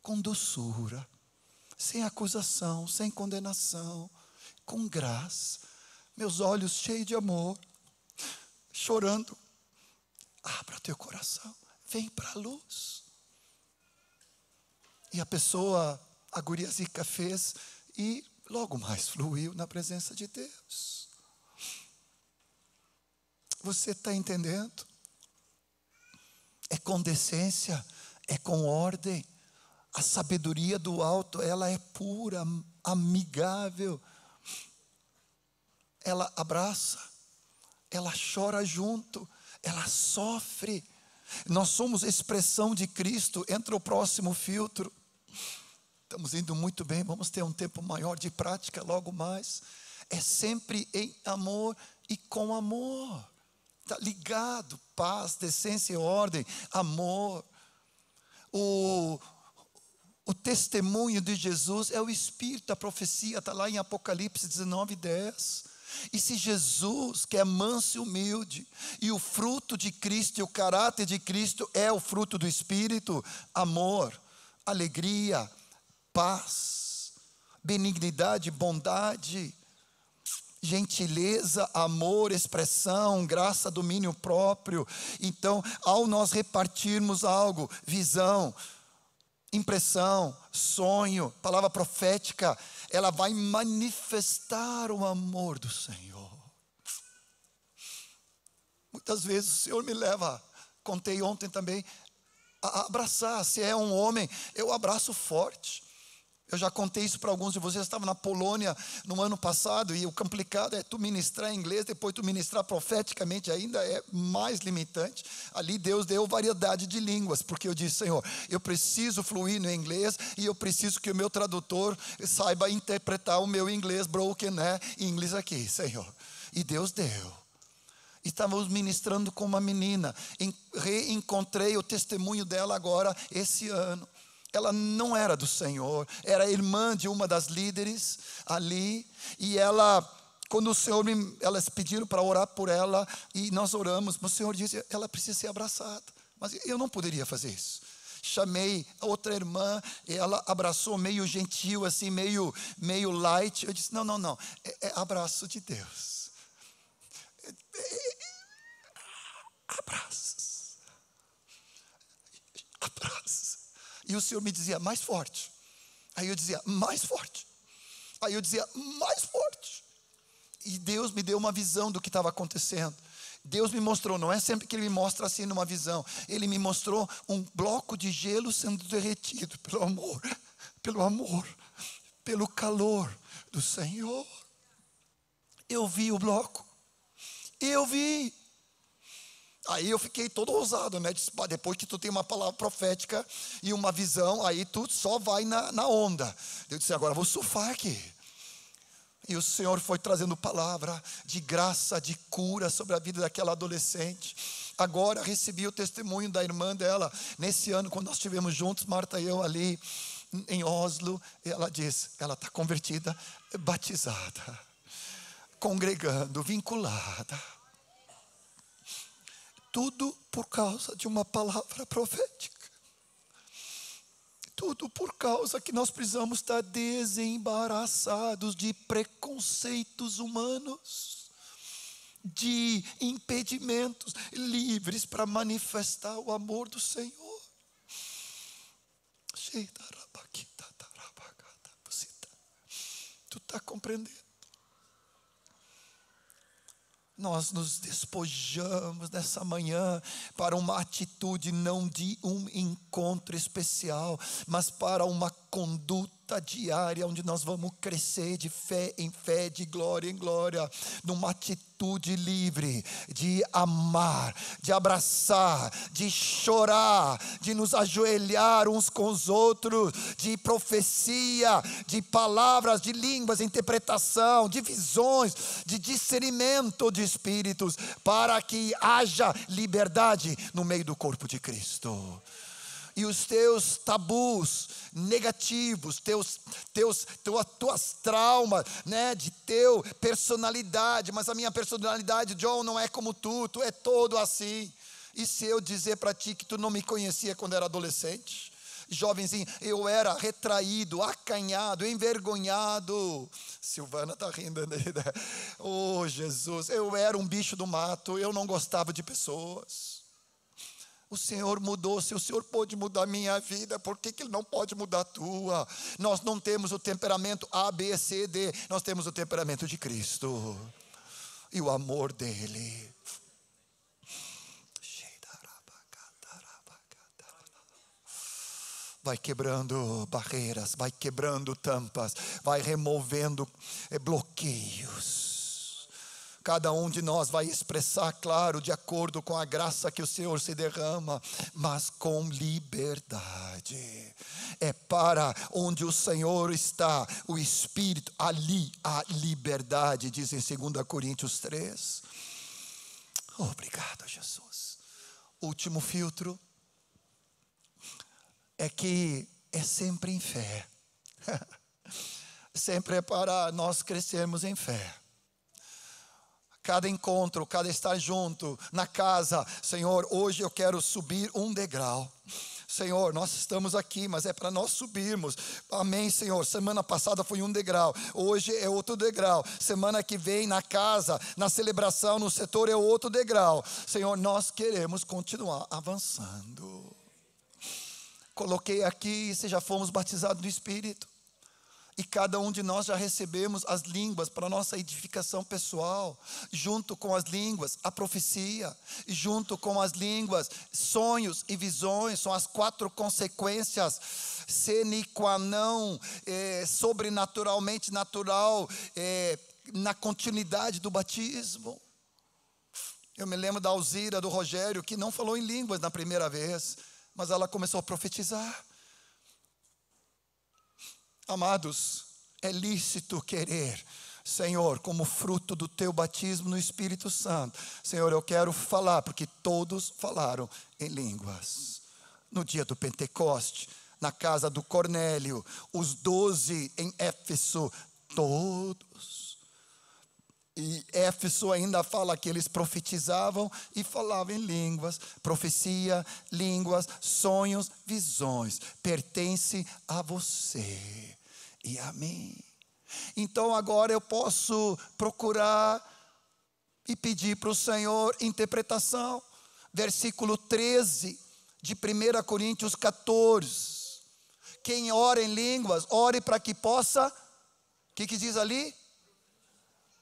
com doçura, sem acusação, sem condenação, com graça, meus olhos cheios de amor, chorando. Abra o teu coração, vem para a luz. E a pessoa, a guriazica fez, e logo mais fluiu na presença de Deus. Você está entendendo? É com decência, é com ordem. A sabedoria do alto, ela é pura, amigável. Ela abraça, ela chora junto, ela sofre. Nós somos expressão de Cristo. Entra o próximo filtro. Estamos indo muito bem, vamos ter um tempo maior de prática logo mais. É sempre em amor e com amor. Está ligado, paz, decência e ordem, amor. O testemunho de Jesus é o espírito da profecia, está lá em Apocalipse 19:10. E se Jesus, que é manso e humilde, e o fruto de Cristo e o caráter de Cristo é o fruto do Espírito, amor, alegria, paz, benignidade, bondade, gentileza, amor, expressão, graça, domínio próprio. Então, ao nós repartirmos algo, visão, impressão, sonho, palavra profética, ela vai manifestar o amor do Senhor. Muitas vezes o Senhor me leva, contei ontem também, a abraçar. Se é um homem, eu abraço forte. Eu já contei isso para alguns de vocês. Eu estava na Polônia no ano passado, e o complicado é tu ministrar em inglês, depois tu ministrar profeticamente ainda é mais limitante. Ali Deus deu variedade de línguas, porque eu disse: Senhor, eu preciso fluir no inglês, e eu preciso que o meu tradutor saiba interpretar o meu inglês broken, né, inglês aqui, Senhor. E Deus deu. Estávamos ministrando com uma menina, reencontrei o testemunho dela agora esse ano. Ela não era do Senhor, era irmã de uma das líderes ali, e ela, quando o Senhor elas pediram para orar por ela, e nós oramos, mas o Senhor disse: ela precisa ser abraçada. Mas eu não poderia fazer isso. Chamei a outra irmã, e ela abraçou meio gentil, assim, meio light. Eu disse: não, é abraço de Deus. Abraça. E o Senhor me dizia: mais forte. Aí eu dizia: mais forte. Aí eu dizia: mais forte. E Deus me deu uma visão do que estava acontecendo. Deus me mostrou, não é sempre que Ele me mostra assim numa visão. Ele me mostrou um bloco de gelo sendo derretido pelo amor, pelo calor do Senhor. Eu vi o bloco. Eu vi. Aí eu fiquei todo ousado, né? Disse, depois que tu tem uma palavra profética e uma visão, aí tu só vai na onda. Eu disse, agora eu vou surfar aqui. E o Senhor foi trazendo palavra de graça, de cura sobre a vida daquela adolescente. Agora recebi o testemunho da irmã dela. Nesse ano, quando nós estivemos juntos, Marta e eu ali em Oslo, ela diz, ela está convertida, batizada, congregando, vinculada. Tudo por causa de uma palavra profética. Tudo por causa que nós precisamos estar desembaraçados de preconceitos humanos, de impedimentos, livres para manifestar o amor do Senhor. Tu está compreendendo? Nós nos despojamos nessa manhã para uma atitude não de um encontro especial, mas para uma conduta diária, onde nós vamos crescer de fé em fé, de glória em glória, numa atitude livre de amar, de abraçar, de chorar, de nos ajoelhar uns com os outros, de profecia, de palavras, de línguas, interpretação, de visões, de discernimento de espíritos, para que haja liberdade no meio do corpo de Cristo. E os teus tabus negativos, tuas traumas, né, de teu personalidade, mas a minha personalidade, John, não é como tu é todo assim. E se eu dizer para ti que tu não me conhecia quando era adolescente? Jovenzinho, eu era retraído, acanhado, envergonhado. Silvana está rindo, né? Oh Jesus, eu era um bicho do mato, eu não gostava de pessoas. O Senhor mudou. Se o Senhor pôde mudar a minha vida, por que Ele não pode mudar a tua? Nós não temos o temperamento A, B, C, D. Nós temos o temperamento de Cristo e o amor dEle. Vai quebrando barreiras, vai quebrando tampas, vai removendo bloqueios. Cada um de nós vai expressar, claro, de acordo com a graça que o Senhor se derrama, mas com liberdade. É para onde o Senhor está, o Espírito, ali há liberdade, diz em 2 Coríntios 3. Obrigado, Jesus. Último filtro é que é sempre em fé. Sempre é para nós crescermos em fé. Cada encontro, cada estar junto, na casa, Senhor, hoje eu quero subir um degrau. Senhor, nós estamos aqui, mas é para nós subirmos. Amém, Senhor. Semana passada foi um degrau, hoje é outro degrau. Semana que vem na casa, na celebração, no setor é outro degrau. Senhor, nós queremos continuar avançando. Coloquei aqui, se já fomos batizados no Espírito. E cada um de nós já recebemos as línguas para nossa edificação pessoal. Junto com as línguas, a profecia. E junto com as línguas, sonhos e visões. São as 4 consequências sine qua non, sobrenaturalmente natural, na continuidade do batismo. Eu me lembro da Alzira, do Rogério, que não falou em línguas na primeira vez, mas ela começou a profetizar. Amados, é lícito querer, Senhor, como fruto do teu batismo no Espírito Santo. Senhor, eu quero falar, porque todos falaram em línguas. No dia do Pentecoste, na casa do Cornélio, os 12 em Éfeso, todos. E Éfeso ainda fala que eles profetizavam e falavam em línguas. Profecia, línguas, sonhos, visões. Pertence a você e a mim. Então agora eu posso procurar e pedir para o Senhor interpretação. Versículo 13 de 1 Coríntios 14. Quem ora em línguas, ore para que possa, o que diz ali?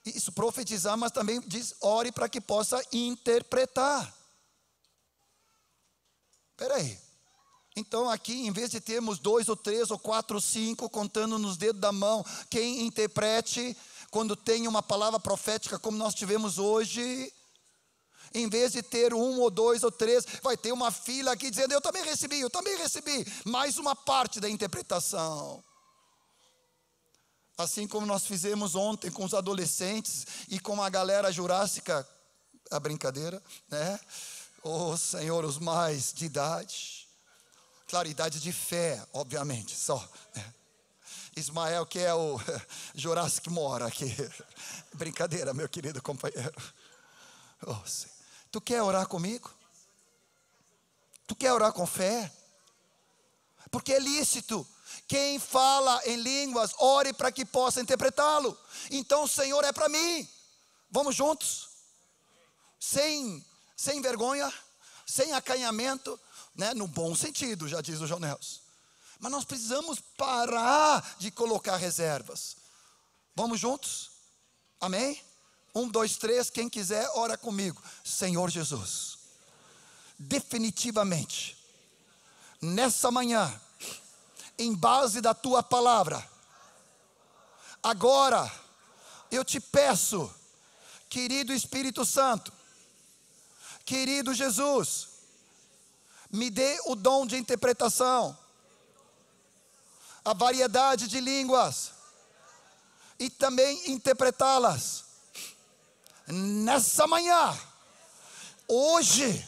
Isso, profetizar, mas também diz, ore para que possa interpretar. Espera aí. Então aqui, em vez de termos 2 ou 3 ou 4 ou 5, contando nos dedos da mão, quem interprete, quando tem uma palavra profética como nós tivemos hoje. Em vez de ter 1 ou 2 ou 3, vai ter uma fila aqui dizendo: eu também recebi. Mais uma parte da interpretação. Assim como nós fizemos ontem com os adolescentes e com a galera jurássica, a brincadeira, né? Oh Senhor, os mais de idade. Claro, idade de fé, obviamente, só, né? Ismael, que é o Jurássico, mora aqui. Brincadeira, meu querido companheiro. Oh, tu quer orar comigo? Tu quer orar com fé? Porque é lícito. Quem fala em línguas, ore para que possa interpretá-lo. Então o Senhor é para mim. Vamos juntos? Sem vergonha, sem acanhamento, né? No bom sentido, já diz o João Nelson. Mas nós precisamos parar de colocar reservas. Vamos juntos? Amém? 1, 2, 3, quem quiser, ora comigo. Senhor Jesus, definitivamente, nessa manhã, em base da tua palavra, agora, eu te peço, querido Espírito Santo, querido Jesus, me dê o dom de interpretação, a variedade de línguas, e também interpretá-las. Nessa manhã, hoje,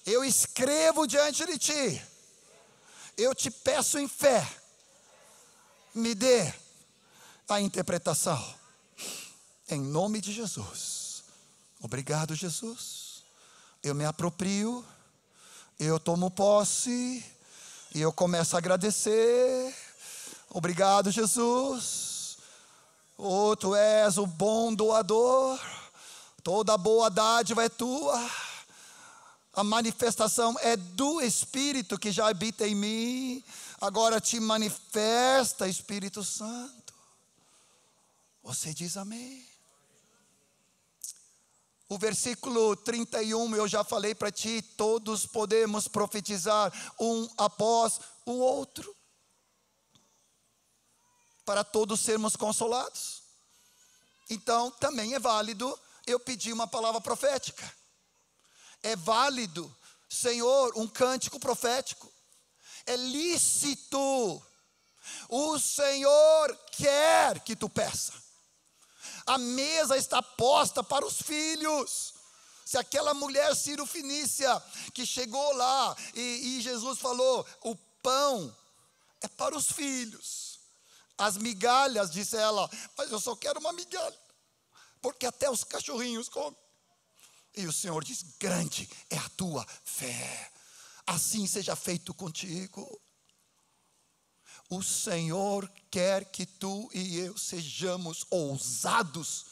eu escrevo diante de ti, eu te peço em fé, me dê a interpretação, em nome de Jesus. Obrigado, Jesus. Eu me aproprio, eu tomo posse, e eu começo a agradecer. Obrigado, Jesus. Oh, tu és o bom doador, toda boa dádiva é tua. A manifestação é do Espírito que já habita em mim. Agora te manifesta, Espírito Santo. Você diz amém? O versículo 31, eu já falei para ti, todos podemos profetizar um após o outro, para todos sermos consolados. Então também é válido eu pedir uma palavra profética. É válido, Senhor, um cântico profético. É lícito. O Senhor quer que tu peça. A mesa está posta para os filhos. Se aquela mulher Ciro-fenícia que chegou lá e Jesus falou, o pão é para os filhos. As migalhas, disse ela, mas eu só quero uma migalha, porque até os cachorrinhos comem. E o Senhor diz, grande é a tua fé, assim seja feito contigo. O Senhor quer que tu e eu sejamos ousados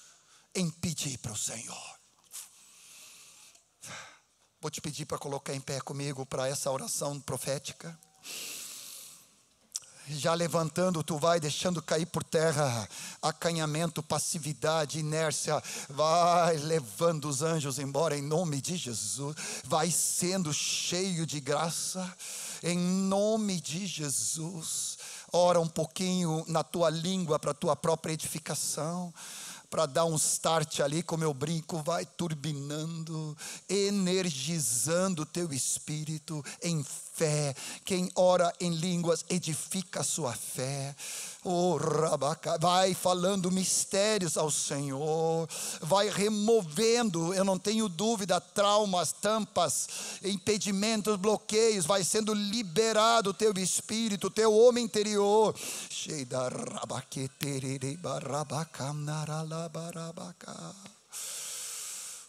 em pedir para o Senhor. Vou te pedir para colocar em pé comigo para essa oração profética. Já levantando, tu vai deixando cair por terra acanhamento, passividade, inércia. Vai levando os anjos embora em nome de Jesus. Vai sendo cheio de graça em nome de Jesus. Ora um pouquinho na tua língua para a tua própria edificação, para dar um start ali, como eu brinco, vai turbinando, energizando o teu espírito em fé. Quem ora em línguas edifica a sua fé. Oh, Rabaca, vai falando mistérios ao Senhor, vai removendo, eu não tenho dúvida, traumas, tampas, impedimentos, bloqueios, vai sendo liberado o teu espírito, o teu homem interior.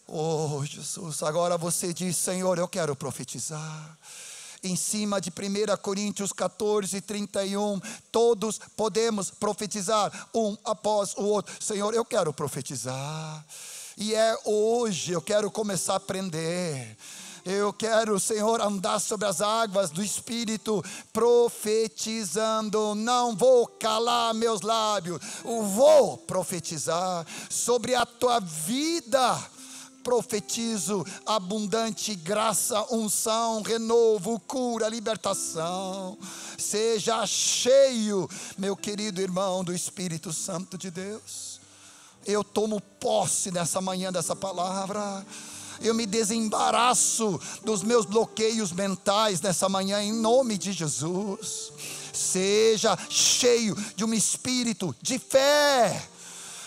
Oh Jesus, agora você diz, Senhor, eu quero profetizar. Em cima de 1 Coríntios 14, 31, todos podemos profetizar um após o outro. Senhor, eu quero profetizar, e é hoje, eu quero começar a aprender. Eu quero, Senhor, andar sobre as águas do Espírito, profetizando. Não vou calar meus lábios, vou profetizar sobre a tua vida. Profetizo abundante graça, unção, renovo, cura, libertação. Seja cheio, meu querido irmão, do Espírito Santo de Deus. Eu tomo posse nessa manhã dessa palavra. Eu me desembaraço dos meus bloqueios mentais nessa manhã, em nome de Jesus. Seja cheio de um espírito de fé.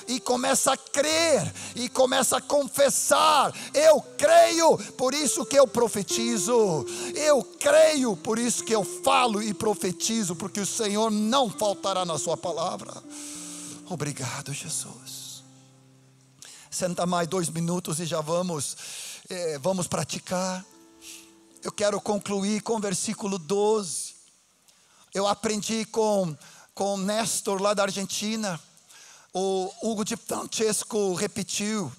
E começa a crer, e começa a confessar: eu creio, por isso que eu profetizo. Eu creio, por isso que eu falo e profetizo, porque o Senhor não faltará na sua palavra. Obrigado, Jesus. Senta mais 2 minutos e já vamos praticar. Eu quero concluir com o versículo 12. Eu aprendi com Néstor lá da Argentina. O Hugo de Francesco repetiu,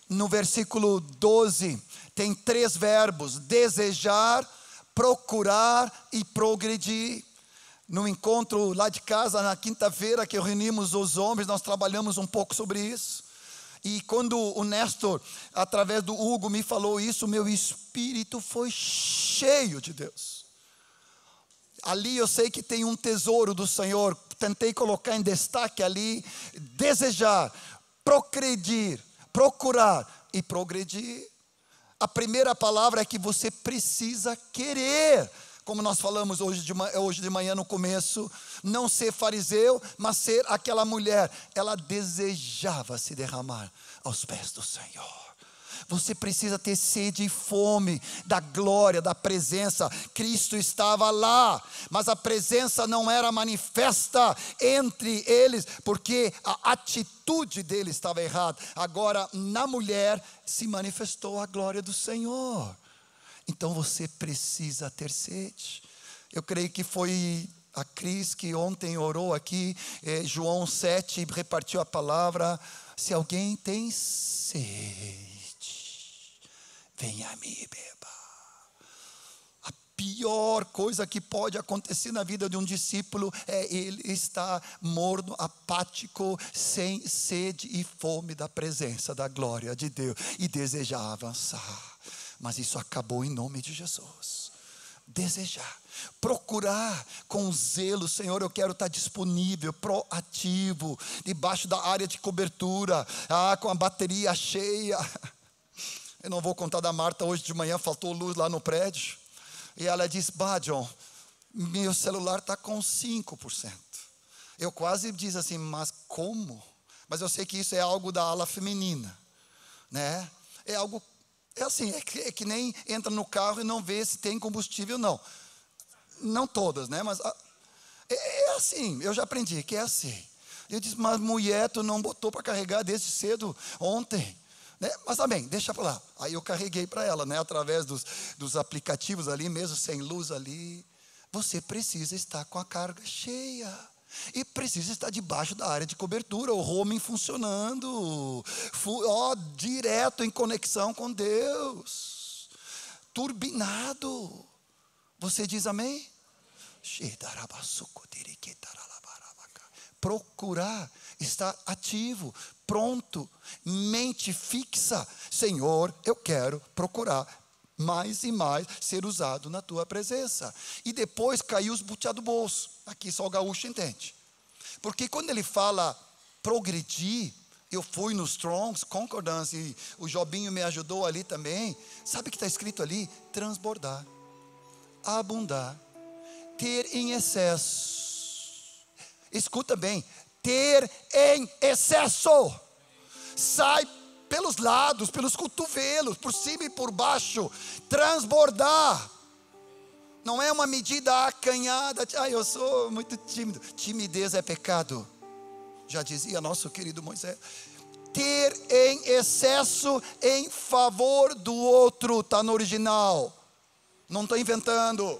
no versículo 12, tem 3 verbos: desejar, procurar e progredir. No encontro lá de casa, na quinta-feira que reunimos os homens, nós trabalhamos um pouco sobre isso. E quando o Néstor, através do Hugo, me falou isso, meu espírito foi cheio de Deus. Ali eu sei que tem um tesouro do Senhor. Tentei colocar em destaque ali: desejar, progredir, procurar e progredir. A primeira palavra é que você precisa querer. Como nós falamos hoje de manhã no começo, não ser fariseu, mas ser aquela mulher. Ela desejava se derramar aos pés do Senhor. Você precisa ter sede e fome da glória, da presença. Cristo estava lá, mas a presença não era manifesta entre eles, porque a atitude dele estava errada. Agora, na mulher se manifestou a glória do Senhor. Então você precisa ter sede. Eu creio que foi a Cris que ontem orou aqui, João 7, repartiu a palavra: se alguém tem sede, venha a mim e beba. A pior coisa que pode acontecer na vida de um discípulo é ele estar morno, apático, sem sede e fome da presença, da glória de Deus, e desejar avançar. Mas isso acabou em nome de Jesus. Desejar, procurar com zelo: Senhor, eu quero estar disponível, proativo, debaixo da área de cobertura, com a bateria cheia. Eu não vou contar da Marta. Hoje de manhã faltou luz lá no prédio, e ela disse: John, meu celular está com 5%. Eu quase disse assim: mas como? Mas eu sei que isso é algo da ala feminina, né? É algo, é assim, é que nem entra no carro e não vê se tem combustível, não. Não todas, né? Mas é assim, eu já aprendi que é assim. Eu disse: mas mulher, tu não botou para carregar desde cedo ontem? Mas também, deixa para lá. Aí eu carreguei para ela, né? Através dos aplicativos ali, mesmo sem luz ali. Você precisa estar com a carga cheia. E precisa estar debaixo da área de cobertura, o roaming funcionando, direto em conexão com Deus, turbinado. Você diz amém? Procurar, estar ativo, pronto, mente fixa. Senhor, eu quero procurar mais e mais ser usado na tua presença. E depois caiu os butiá do bolso. Aqui só o gaúcho entende. Porque quando ele fala progredir, eu fui no Strong's Concordance, e o Jobinho me ajudou ali também. Sabe o que está escrito ali? Transbordar, abundar, ter em excesso. Escuta bem: ter em excesso. Sai pelos lados, pelos cotovelos, por cima e por baixo. Transbordar. Não é uma medida acanhada. Eu sou muito tímido. Timidez é pecado, já dizia nosso querido Moisés. Ter em excesso em favor do outro. Está no original, não estou inventando.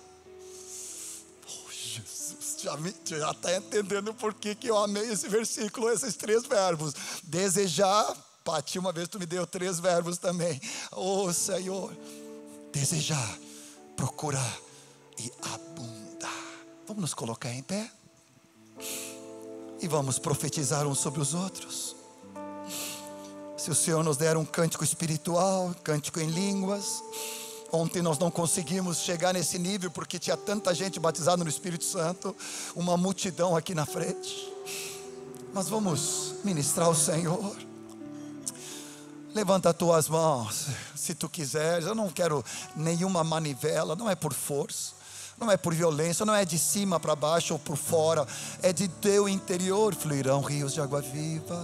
Jesus, já está entendendo por que eu amei esse versículo, esses 3 verbos. Desejar. Pati, uma vez tu me deu 3 verbos também. Senhor, desejar, procurar e abundar. Vamos nos colocar em pé e vamos profetizar uns sobre os outros. Se o Senhor nos der um cântico espiritual, cântico em línguas. Ontem nós não conseguimos chegar nesse nível porque tinha tanta gente batizada no Espírito Santo, uma multidão aqui na frente. Mas vamos ministrar ao Senhor. Levanta as tuas mãos, se tu quiseres. Eu não quero nenhuma manivela, não é por força, não é por violência, não é de cima para baixo ou por fora, é de teu interior fluirão rios de água viva.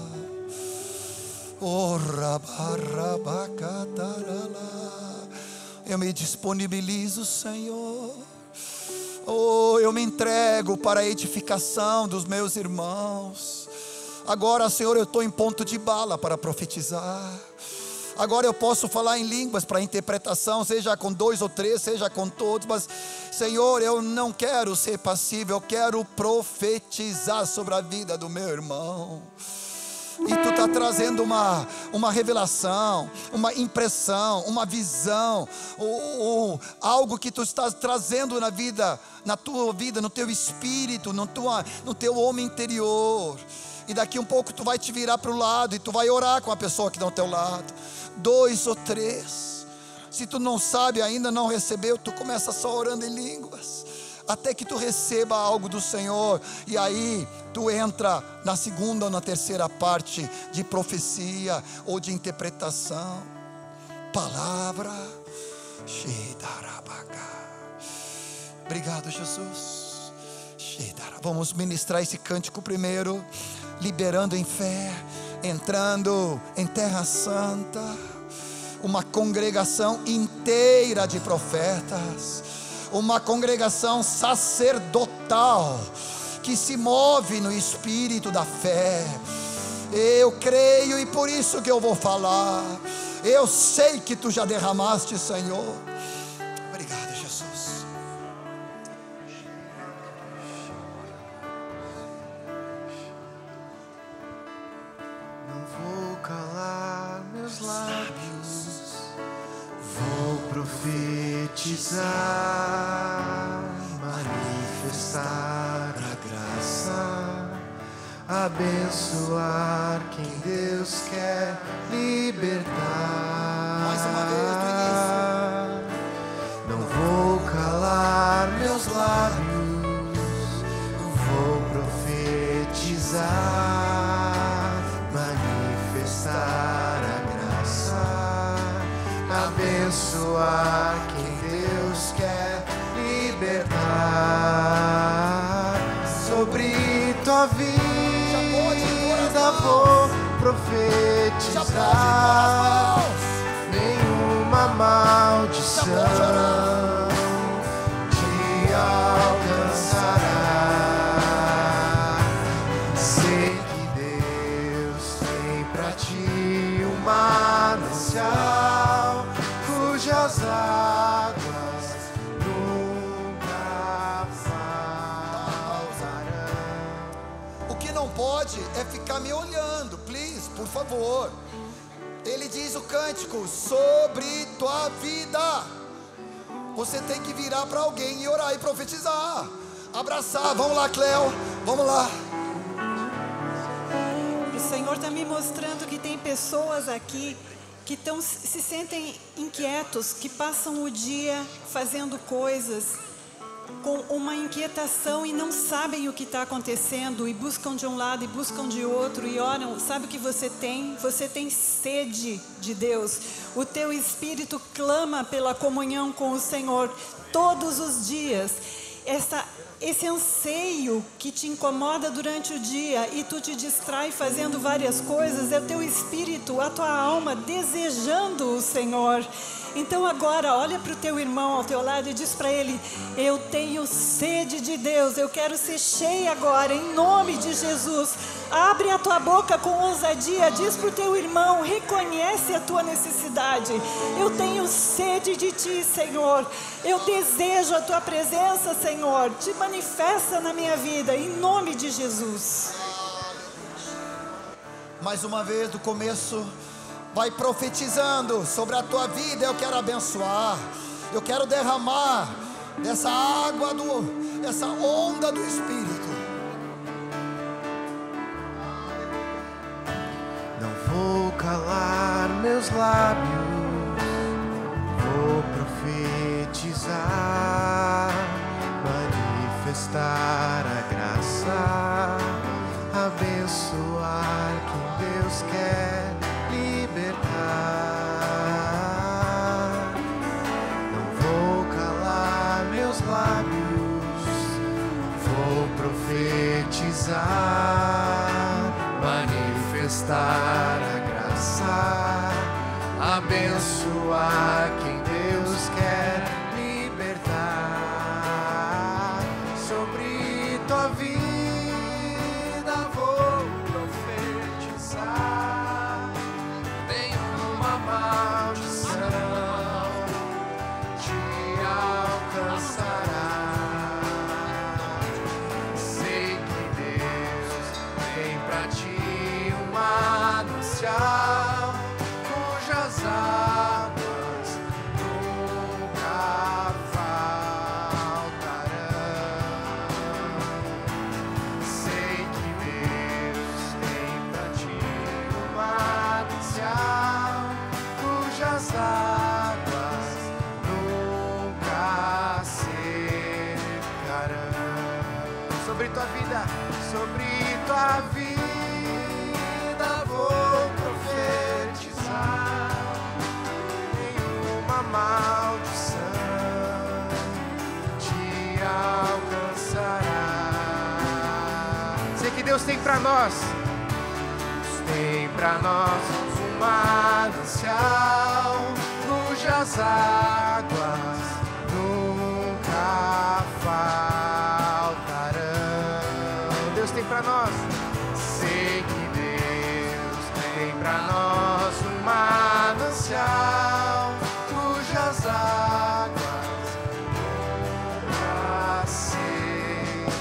Eu me disponibilizo, Senhor. Eu me entrego para a edificação dos meus irmãos. Agora, Senhor, eu estou em ponto de bala para profetizar. Agora eu posso falar em línguas para interpretação, seja com 2 ou 3, seja com todos. Mas, Senhor, eu não quero ser passivo, eu quero profetizar sobre a vida do meu irmão. E tu está trazendo uma revelação, uma impressão, uma visão, ou algo que tu estás trazendo na tua vida, no teu espírito, no teu homem interior. E daqui um pouco tu vai te virar para o lado e tu vai orar com a pessoa que está ao teu lado. 2 ou 3. Se tu não sabe ainda, não recebeu, tu começa só orando em línguas, até que tu receba algo do Senhor. E aí tu entra na segunda ou na terceira parte de profecia ou de interpretação. Palavra. Obrigado, Jesus. Vamos ministrar esse cântico primeiro, liberando em fé, entrando em terra santa, uma congregação inteira de profetas, uma congregação sacerdotal, que se move no espírito da fé. Eu creio e por isso que eu vou falar. Eu sei que tu já derramaste, Senhor. Obrigado, Jesus. Não vou calar meus lábios, vou profetizar, manifestar a graça, abençoar quem Deus quer libertar. Mais uma vez do início. Não vou calar meus lábios, vou profetizar, manifestar a graça, abençoar quem Deus quer libertar. Sobre tua vida vou profetizar, nenhuma maldição te alcançará. Sei que Deus tem pra ti um manancial cujas águas nunca faltarão. O que não pode é ficar me olhando, please, por favor. Ele diz o cântico sobre tua vida. Você tem que virar para alguém e orar e profetizar, abraçar. Vamos lá, Cleo, vamos lá. O Senhor está me mostrando que tem pessoas aqui que se sentem inquietos, que passam o dia fazendo coisas com uma inquietação e não sabem o que está acontecendo, e buscam de um lado e buscam de outro e oram. Sabe o que você tem? Você tem sede de Deus. O teu espírito clama pela comunhão com o Senhor todos os dias. Esse anseio que te incomoda durante o dia e tu te distrai fazendo várias coisas, é o teu espírito, a tua alma desejando o Senhor. Então agora olha para o teu irmão ao teu lado e diz para ele: eu tenho sede de Deus, eu quero ser cheia agora, em nome de Jesus. Abre a tua boca com ousadia, diz para o teu irmão, reconhece a tua necessidade. Eu tenho sede de ti, Senhor, eu desejo a tua presença, Senhor, te manifesta na minha vida, em nome de Jesus. Mais uma vez do começo, vai profetizando sobre a tua vida. Eu quero abençoar, eu quero derramar dessa água, essa onda do Espírito. Não vou calar meus lábios, vou profetizar, manifestar a graça, abençoar quem Deus quer libertar. profetizar, manifestar a graça, abençoar quem Deus quer libertar. Sobre tua vida vou profetizar, nenhuma maldição te alcançará. Sei que Deus tem pra ti um manancial cujas águas nunca faltarão. Sei que Deus tem pra ti um manancial cujas águas nunca secarão. Sobre tua vida vou profetizar, nenhuma maldição te alcançará. Sei que Deus tem pra nós um manancial cujas águas nunca faltarão. Deus tem pra nós. Sei que Deus tem pra nós um manancial cujas águas nunca secarão.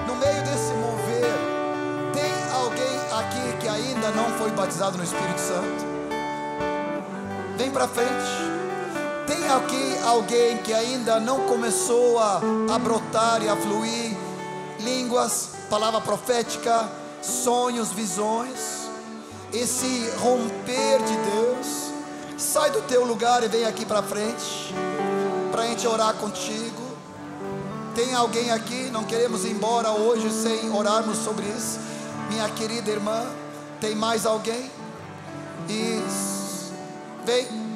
No meio desse mover, tem alguém aqui que ainda não foi batizado no Espírito Santo? Vem pra frente. Tem aqui alguém que ainda não começou a brotar e a fluir línguas, palavra profética, sonhos, visões, esse romper de Deus? Sai do teu lugar e vem aqui pra frente, pra gente orar contigo. Tem alguém aqui? Não queremos ir embora hoje sem orarmos sobre isso. Minha querida irmã, tem mais alguém? Isso. Vem.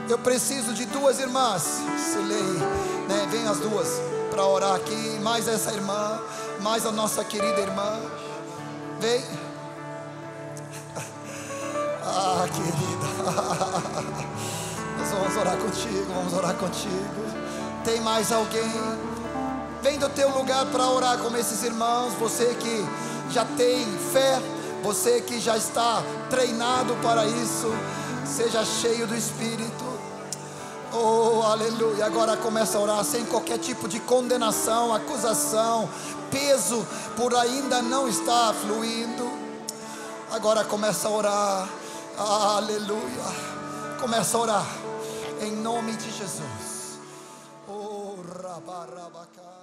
Eu preciso de duas irmãs. Silei, né? Vem as duas para orar aqui. Mais essa irmã, mais a nossa querida irmã. Vem. Ah, querida. Nós vamos orar contigo. Tem mais alguém? Vem do teu lugar para orar com esses irmãos. Você que já tem fé, você que já está treinado para isso, seja cheio do Espírito. Oh, aleluia. Agora começa a orar sem qualquer tipo de condenação, acusação, peso por ainda não estar fluindo. Agora começa a orar. Aleluia. Começa a orar em nome de Jesus. Oh, rabarabacá.